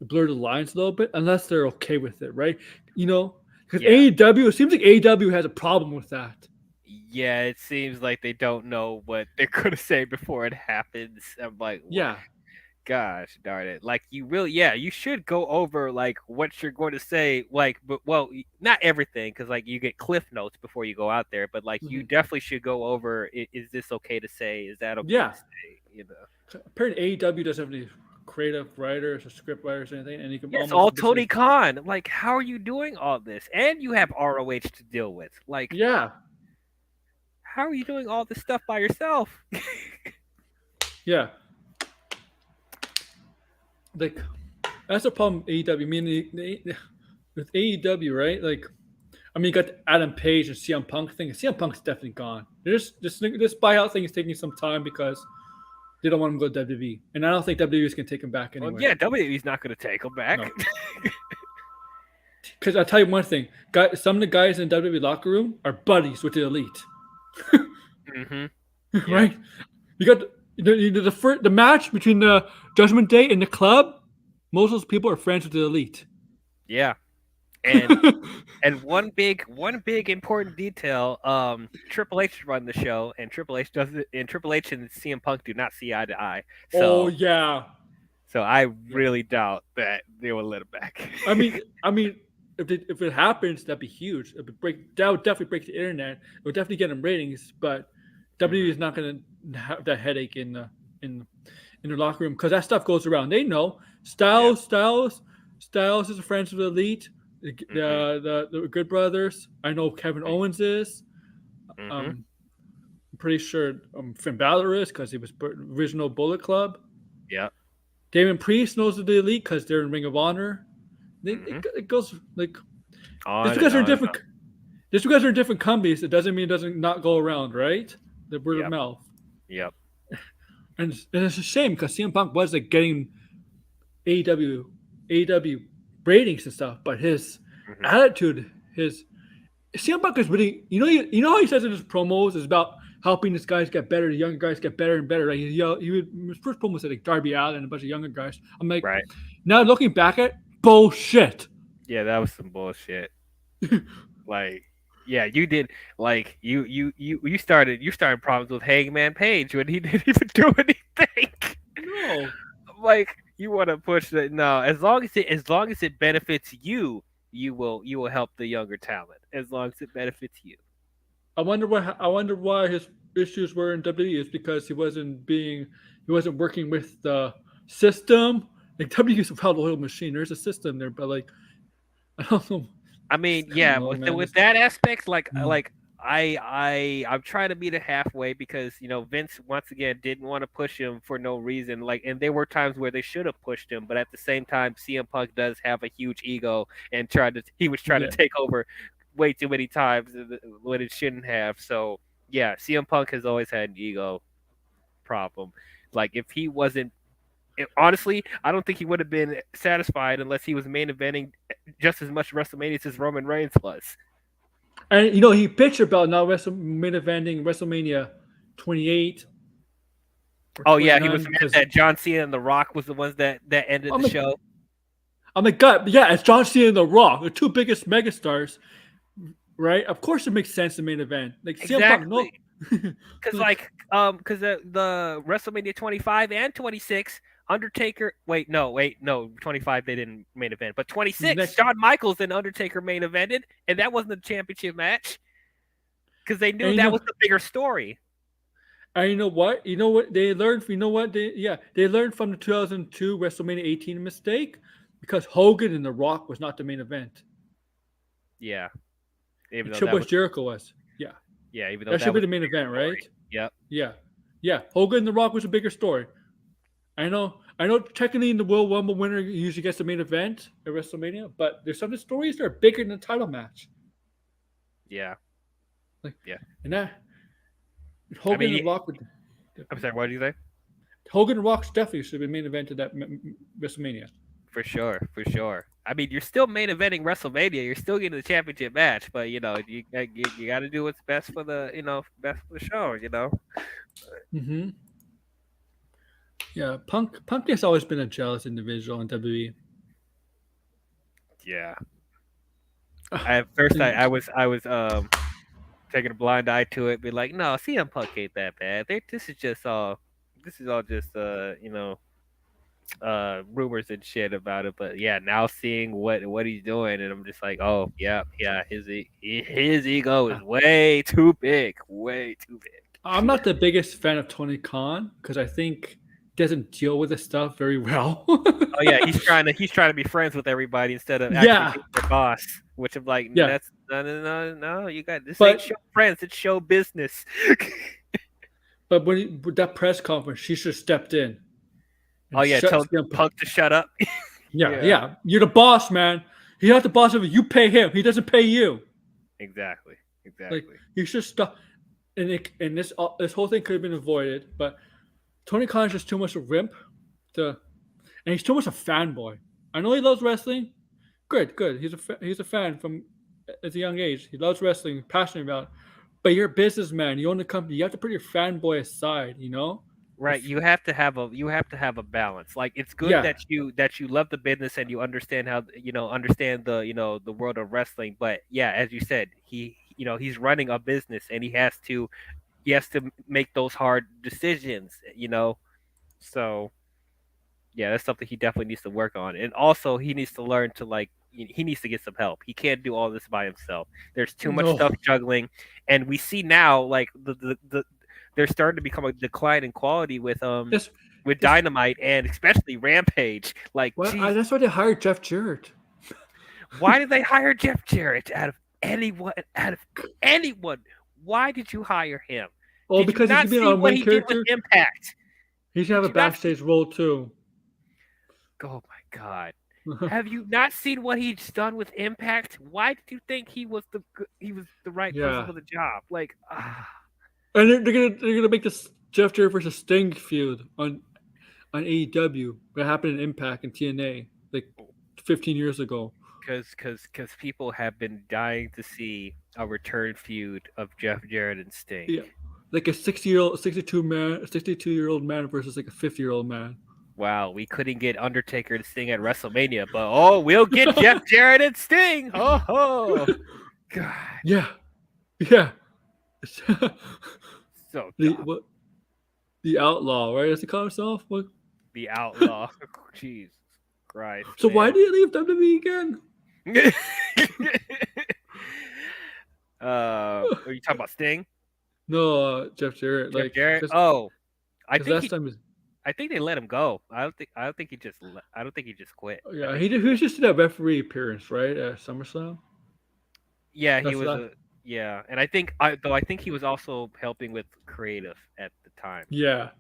blur the lines a little bit, unless they're okay with it, right? Because Yeah. AEW, it seems like AEW has a problem with that. Yeah, it seems like they don't know what they're gonna say before it happens. I'm like, what? Yeah, Gosh darn it! Like you really, yeah, you should go over like what you're going to say. Like, but well, not everything because like you get cliff notes before you go out there. But like you mhm. definitely should go over. Is this okay to say? Is that okay to Yeah. say? You know. Apparently, AEW doesn't have any creative writers or script writers or anything, and you can Yeah, it's almost all basically, Tony Khan. Like, how are you doing all this? And you have ROH to deal with. Like, yeah, how are you doing all this stuff by yourself? yeah. Like that's the problem. With AEW. I mean, with AEW, right? Like, I mean, you got the Adam Page and CM Punk thing. CM Punk's definitely gone. This buyout thing is taking some time because they don't want him to go to WWE, and I don't think WWE is gonna take him back Well, anyway. yeah, WWE's not going to take him back. No, because I'll tell you one thing: some of the guys in WWE locker room are buddies with the elite, hmm Yeah. right? You got the match between the Judgment Day and the Club. most of those people are friends with the elite. Yeah, and one big important detail. Triple H run the show, and Triple H doesn't. And Triple H and CM Punk do not see eye to eye. Oh So yeah, so I yeah. really doubt that they will let him back. I mean, if it happens, that'd be huge. It would break. That would definitely break the internet. It would definitely get them ratings. But WWE Hmm. is not going to have that headache in in the locker room because that stuff goes around. They know Yeah. Styles is a friend of the elite. Hmm. The Good Brothers. I know Kevin Hmm. Owens is. Hmm. I'm pretty sure Finn Balor is because he was original Bullet Club. Yeah. Damon Priest knows of the elite because they're in Ring of Honor. Hmm. It goes like just On and because they're on and different. Just because they're different companies, it doesn't mean it doesn't not go around, right? The word of Yep. mouth, Yep. and it's a shame because CM Punk was like getting AEW AEW ratings and stuff, but his Hmm. attitude, his CM Punk is really, you know how he says in his promos is about helping these guys get better, the younger guys get better and better. Like his first promo said like Darby Allin and a bunch of younger guys. I'm like, Right. now looking back at bullshit. Yeah, that was some bullshit. Like, yeah, you did. Like, you started problems with Hangman Page when he didn't even do anything. No, Like, you want to push that? No, as long as it benefits you, you will help the younger talent. As long as it benefits you. I wonder why his issues were in WWE is because he wasn't working with the system. Like WWE is a well-oiled machine. There's a system there, but like I don't know. I mean, I don't yeah, know, with man. with that aspect, like Mm, like I'm trying to meet it halfway because Vince once again didn't want to push him for no reason. Like, and there were times where they should have pushed him, but at the same time, CM Punk does have a huge ego and he was trying to yeah, take over way too many times when it shouldn't have. So yeah, CM Punk has always had an ego problem. Like, if he wasn't honestly, I don't think he would have been satisfied unless he was main eventing just as much WrestleManias as Roman Reigns was. and he pitched about now main eventing WrestleMania 28 or Oh yeah, he was 29 mad because that John Cena and The Rock was the ones that ended the I'm like show. I'm like God, yeah, it's John Cena and The Rock, the two biggest megastars, right? Of course, it makes sense to main event. Like CM Punk, Exactly, no, because like because the WrestleMania 25 and 26, Undertaker. Wait, no, 25 they didn't main event, but 26, next, Shawn Michaels and Undertaker main evented, and that wasn't a championship match because they knew and that was the bigger story. And you know what? You know what they learned? You know what they learned from the 2002 WrestleMania 18 mistake because Hogan and The Rock was not the main event. Yeah, even And though Triple that H was Jericho was. Yeah, yeah, even though that should that be was the the main bigger event, story. right? Yep. Yeah, yeah. Hogan and The Rock was a bigger story. I know. I know. Technically, in the World Rumble winner usually gets the main event at WrestleMania, but there's some stories that are bigger than the title match. Yeah. Like, Yeah. and that I Hogan mean, and The Rock would. I'm sorry. What did you say? Hogan and Rock definitely should have been main event of that WrestleMania. For sure. For sure. I mean, you're still main eventing WrestleMania. You're still getting the championship match, but you got to do what's best for the best for the show. Mm-hmm. Yeah, Punk has always been a jealous individual in WWE. Yeah. At first, I was taking a blind eye to it, be like, no, CM Punk ain't that bad. This is all just rumors and shit about it. But yeah, now seeing what he's doing, and I'm just like, oh yeah, yeah, his ego is way too I'm big. not the biggest fan of Tony Khan because I think he doesn't deal with this stuff very well. Oh yeah, he's trying to be friends with everybody instead of actually Yeah, being their boss. Which I'm like, yeah, that's no. You got this ain't but show friends, it's show business. with that press conference, she should have stepped in Oh and yeah, shut tell CM Punk. Punk to shut up. Yeah, Yeah, yeah, you're the boss, man. He's not the boss of it. You pay him. He doesn't pay you. exactly, Like exactly. you should stop. And this whole thing could have been avoided, but Tony Khan is just too much of a wimp to, and he's too much a fanboy. I know he loves wrestling. Good, good. He's a fan from at a young age. He loves wrestling, passionate about it. But you're a businessman. You own the company. You have to put your fanboy aside. You know. Right, you have to have a balance. Like it's good Yeah, that you love the business and you understand how understand the the world of wrestling. But yeah, as you said, he's running a business and he has to make those hard decisions. So yeah, that's something he definitely needs to work on. And also, he needs to learn to he needs to get some help. He can't do all this by himself. There's too much no, stuff juggling, and we see now like there's starting to become a decline in quality that's with that's Dynamite and especially Rampage. Like, well, geez, that's why they hired Jeff Jarrett. why did they hire Jeff Jarrett out of anyone? Out of anyone, why did you hire him? Oh, Did you because he's not gonna be an see what on-ring he did with character. Impact? He's gonna have Did a you not see? backstage role too. Oh my god. Have you not seen what he's done with Impact? Why did you think he was the right person Yeah, for the job? Like, and they're gonna make this Jeff Jarrett versus Sting feud on AEW. That happened in Impact and TNA like 15 years ago. because people have been dying to see a return feud of Jeff Jarrett and Sting. Yeah, like a 60-year-old, 62-year-old man versus like a 50-year-old man. Wow, we couldn't get Undertaker and Sting at WrestleMania, but oh, we'll get Jeff Jarrett and Sting. Oh, ho. God, Yeah, yeah. so the dumb. what? The outlaw, right? Does he call himself? What? The Outlaw. Jesus Christ, So why man. did he leave WWE again? Are you talking about Sting? No, Jeff Jarrett. Jeff Like, Jarrett? because Oh, I think last he. time, I think they let him go. I don't think he just. I don't think he just quit. I yeah, think he. he was just in that referee appearance, right? At SummerSlam. Yeah, he That's was that. a. Yeah, and I think he was also helping with creative at the time. Yeah.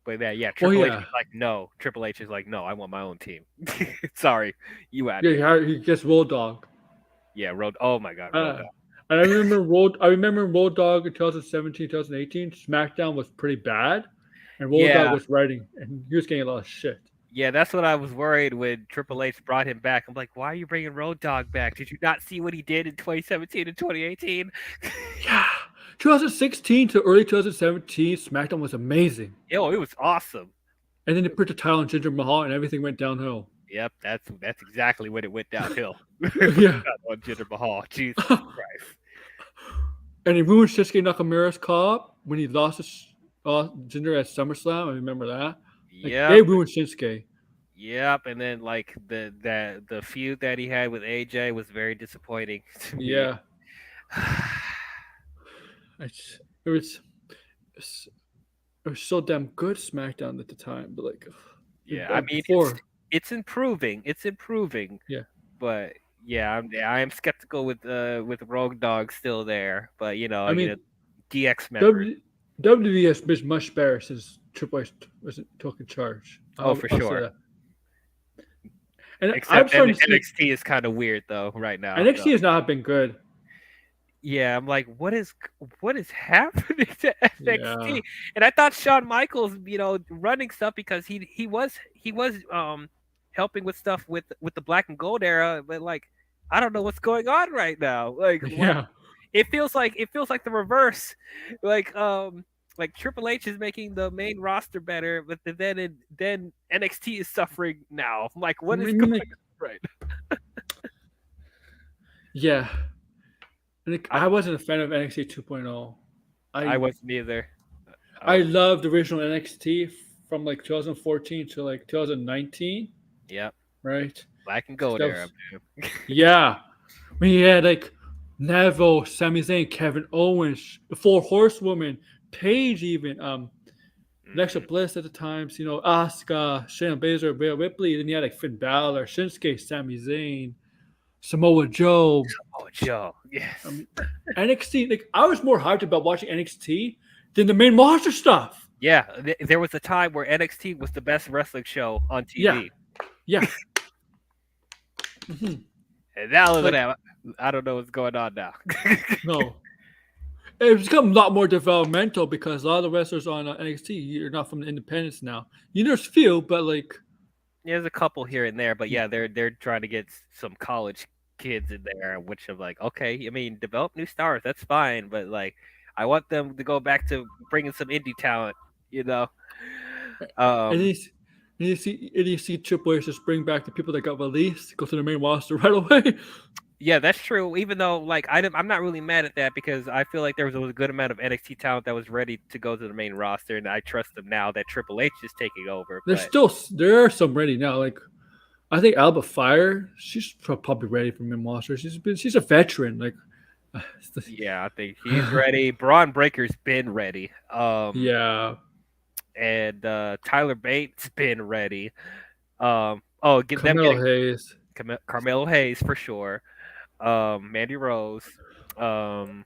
But yeah, Oh Triple H yeah. was like, no. Triple H is like, no. I want my own team. Sorry, you out of Yeah. here. He gets Road Dog. Yeah, Road. Oh my God, Road Uh, Dogg. and I remember Road Dog in 2017, 2018. SmackDown was pretty bad, and Road Dog Yeah, was writing, and he was getting a lot of shit. yeah, that's what I was worried when Triple H brought him back. I'm like, why are you bringing Road Dogg back? Did you not see what he did in 2017 and 2018? Yeah. 2016 to early 2017, SmackDown was amazing. Yo, it was awesome. And then they put the title on Jinder Mahal, and everything went downhill. Yep, that's exactly when it went downhill. Put the Yeah. title on Jinder Mahal. Jesus Christ. And he ruined Shinsuke Nakamura's call when he lost his Jinder at SummerSlam. I remember that. Like they Yep, ruined Shinsuke. yep. And then like the feud that he had with AJ was very disappointing to me. Yeah, it was it was so damn good SmackDown at the time, but like Yeah, I mean before, it's improving. It's improving, yeah. but yeah, I am skeptical with Rogue Dog still there. But I mean, DX members. W WWE has been much better since Triple H wasn't took in charge. Oh, for I'll say sure. that. And I'm Except starting to see NXT is kind of weird though right now. NXT has not been good. Yeah, I'm like, what is happening to Yeah, NXT? And I thought Shawn Michaels, running stuff because he was helping with stuff with the Black and Gold era, but like I don't know what's going on right now. Like what yeah, it feels like the reverse. Like Triple H is making the main roster better, but then NXT is suffering now. I'm like, I what is mean, going like, on right yeah. I now? wasn't a fan of NXT 2.0. I I wasn't either. I I was loved the original NXT from like 2014 to like 2019, Yep. right? Black and 'Cause gold that era, was man. yeah. When he had like Neville, Sami Zayn, Kevin Owens, the Four Horsewomen, Paige, even Alexa Mhm. Bliss at the times, Asuka, Shayna Baszler, Rhea Ripley. Then you had like Finn Balor, Shinsuke, Sami Zayn, Samoa Joe. Oh, Joe. I Yes. mean, NXT. Like I was more hyped about watching NXT than the main roster stuff. Yeah, there was a time where NXT was the best wrestling show on Yeah, TV. yeah. Hmm. And now look at Like that. I don't know what's going on now. no, it's become a lot more developmental because a lot of the wrestlers on NXT are not from the independents now. There's few, but like There's a couple here and there, but yeah, they're trying to get some college kids in there, which I'm like, okay, I mean, develop new stars, that's fine, but like, I want them to go back to bringing some indie talent. you know. And Um, you see Triple H just bring back the people that got released, go to the main roster right away. yeah, that's true. Even though, like, I'm not really mad at that because I feel like there was a good amount of NXT talent that was ready to go to the main roster, and I trust them now that Triple H is taking over. But There are some ready now. Like I think Alba Fire, she's probably ready for main roster. She's a veteran. Like yeah, I think he's ready. Braun Breaker's been ready. yeah, And Tyler Bates been ready. Get them Carmelo getting Hayes. Carmelo Hayes for sure. Mandy Rose. Um,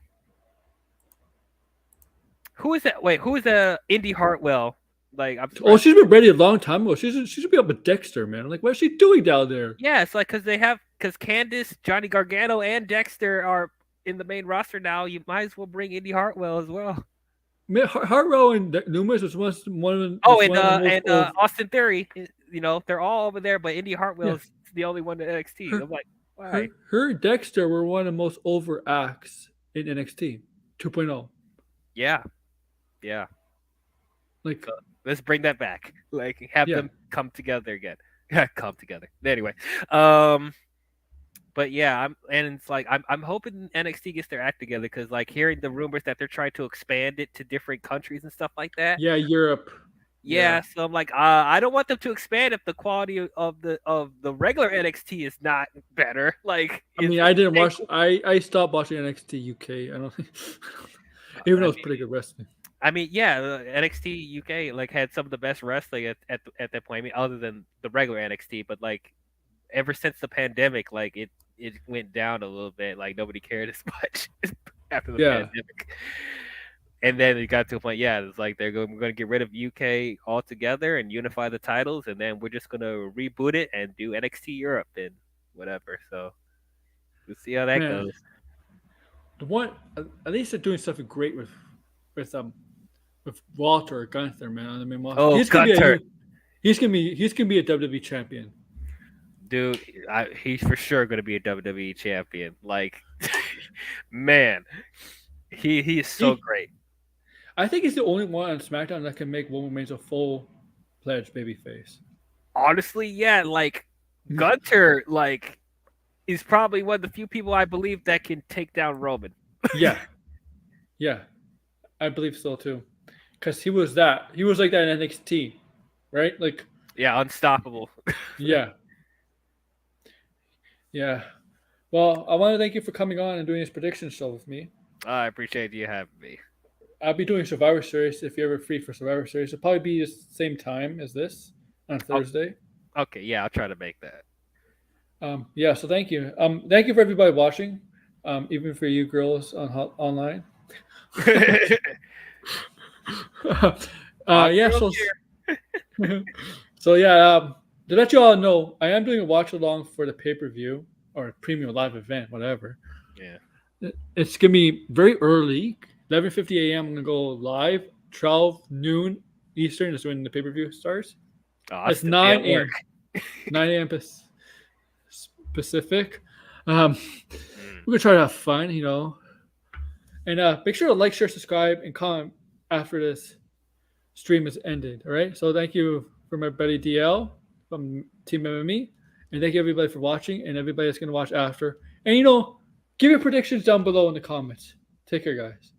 who is that? Wait, who is Indy Hartwell? Like, I'm Oh, surprised. she's been ready a long time ago. She should be up with Dexter, man. Like, what is she doing down there? Yeah, it's like because Candice, Johnny Gargano, and Dexter are in the main roster now. You might as well bring Indy Hartwell as well. Man, Hartwell and Loomis Oh, was one of the most over. Austin Theory. They're all over there, but Indy Yeah, Hartwell's the only one in NXT. her I'm like, why? her and Dexter were one of the most over acts in NXT 2.0. Yeah, yeah. Like, So let's bring that back. Like have yeah, them come together again. Come together. Anyway, um, but yeah, it's like I'm hoping NXT gets their act together because like hearing the rumors that they're trying to expand it to different countries and stuff like that. yeah, Europe. Yeah, Yeah, so I'm like, I don't want them to expand if the quality of the regular NXT is not better. Like, I mean, I didn't watch. I stopped watching NXT UK. I don't think, even though I it's pretty good wrestling. Yeah, NXT UK like had some of the best wrestling at that point. I mean, other than the regular NXT, but like ever since the pandemic, like it went down a little bit. Like nobody cared as much after the Yeah, pandemic. And then it got to a point, yeah, it's like we're going to get rid of UK altogether and unify the titles, and then we're just going to reboot it and do NXT Europe and whatever. So we'll see how that man. goes. The one at least they're doing something great with um with Walter or Gunther, man. On the main roster. Oh, Gunter, He's gonna be a WWE champion. dude, he's for sure going to be a WWE champion. Like, man, he is so He, great. I think he's the only one on SmackDown that can make Roman Reigns a full pledged babyface. Honestly, yeah, like Gunter, like is probably one of the few people I believe that can take down Roman. Yeah, yeah, I believe so too. Because he was that. He was like that in NXT, right? Like, Yeah, unstoppable. yeah, yeah. Well, I want to thank you for coming on and doing this prediction show with me. I appreciate you having me. I'll be doing Survivor Series if you're ever free for Survivor Series. It'll probably be the same time as this on Oh, Thursday. okay, yeah, I'll try to make that. Yeah, so thank you. Thank you for everybody watching, even for you girls online. Hot Yeah, girl so gear. so yeah, to let you all know, I am doing a watch along for the pay per view or premium live event, whatever. Yeah. It's gonna be very early, 11:50 a.m. I'm gonna go live. 12 noon Eastern is when the pay per view starts. Oh, I That's still be at 9 work. a.m. 9 a.m. Pacific. Um, Mm. we're gonna try to have fun, and make sure to like, share, subscribe, and comment after this stream is ended. All right. So thank you for my buddy DL from Team MME, and thank you everybody for watching, and everybody that's gonna watch after. And give your predictions down below in the comments. Take care, guys.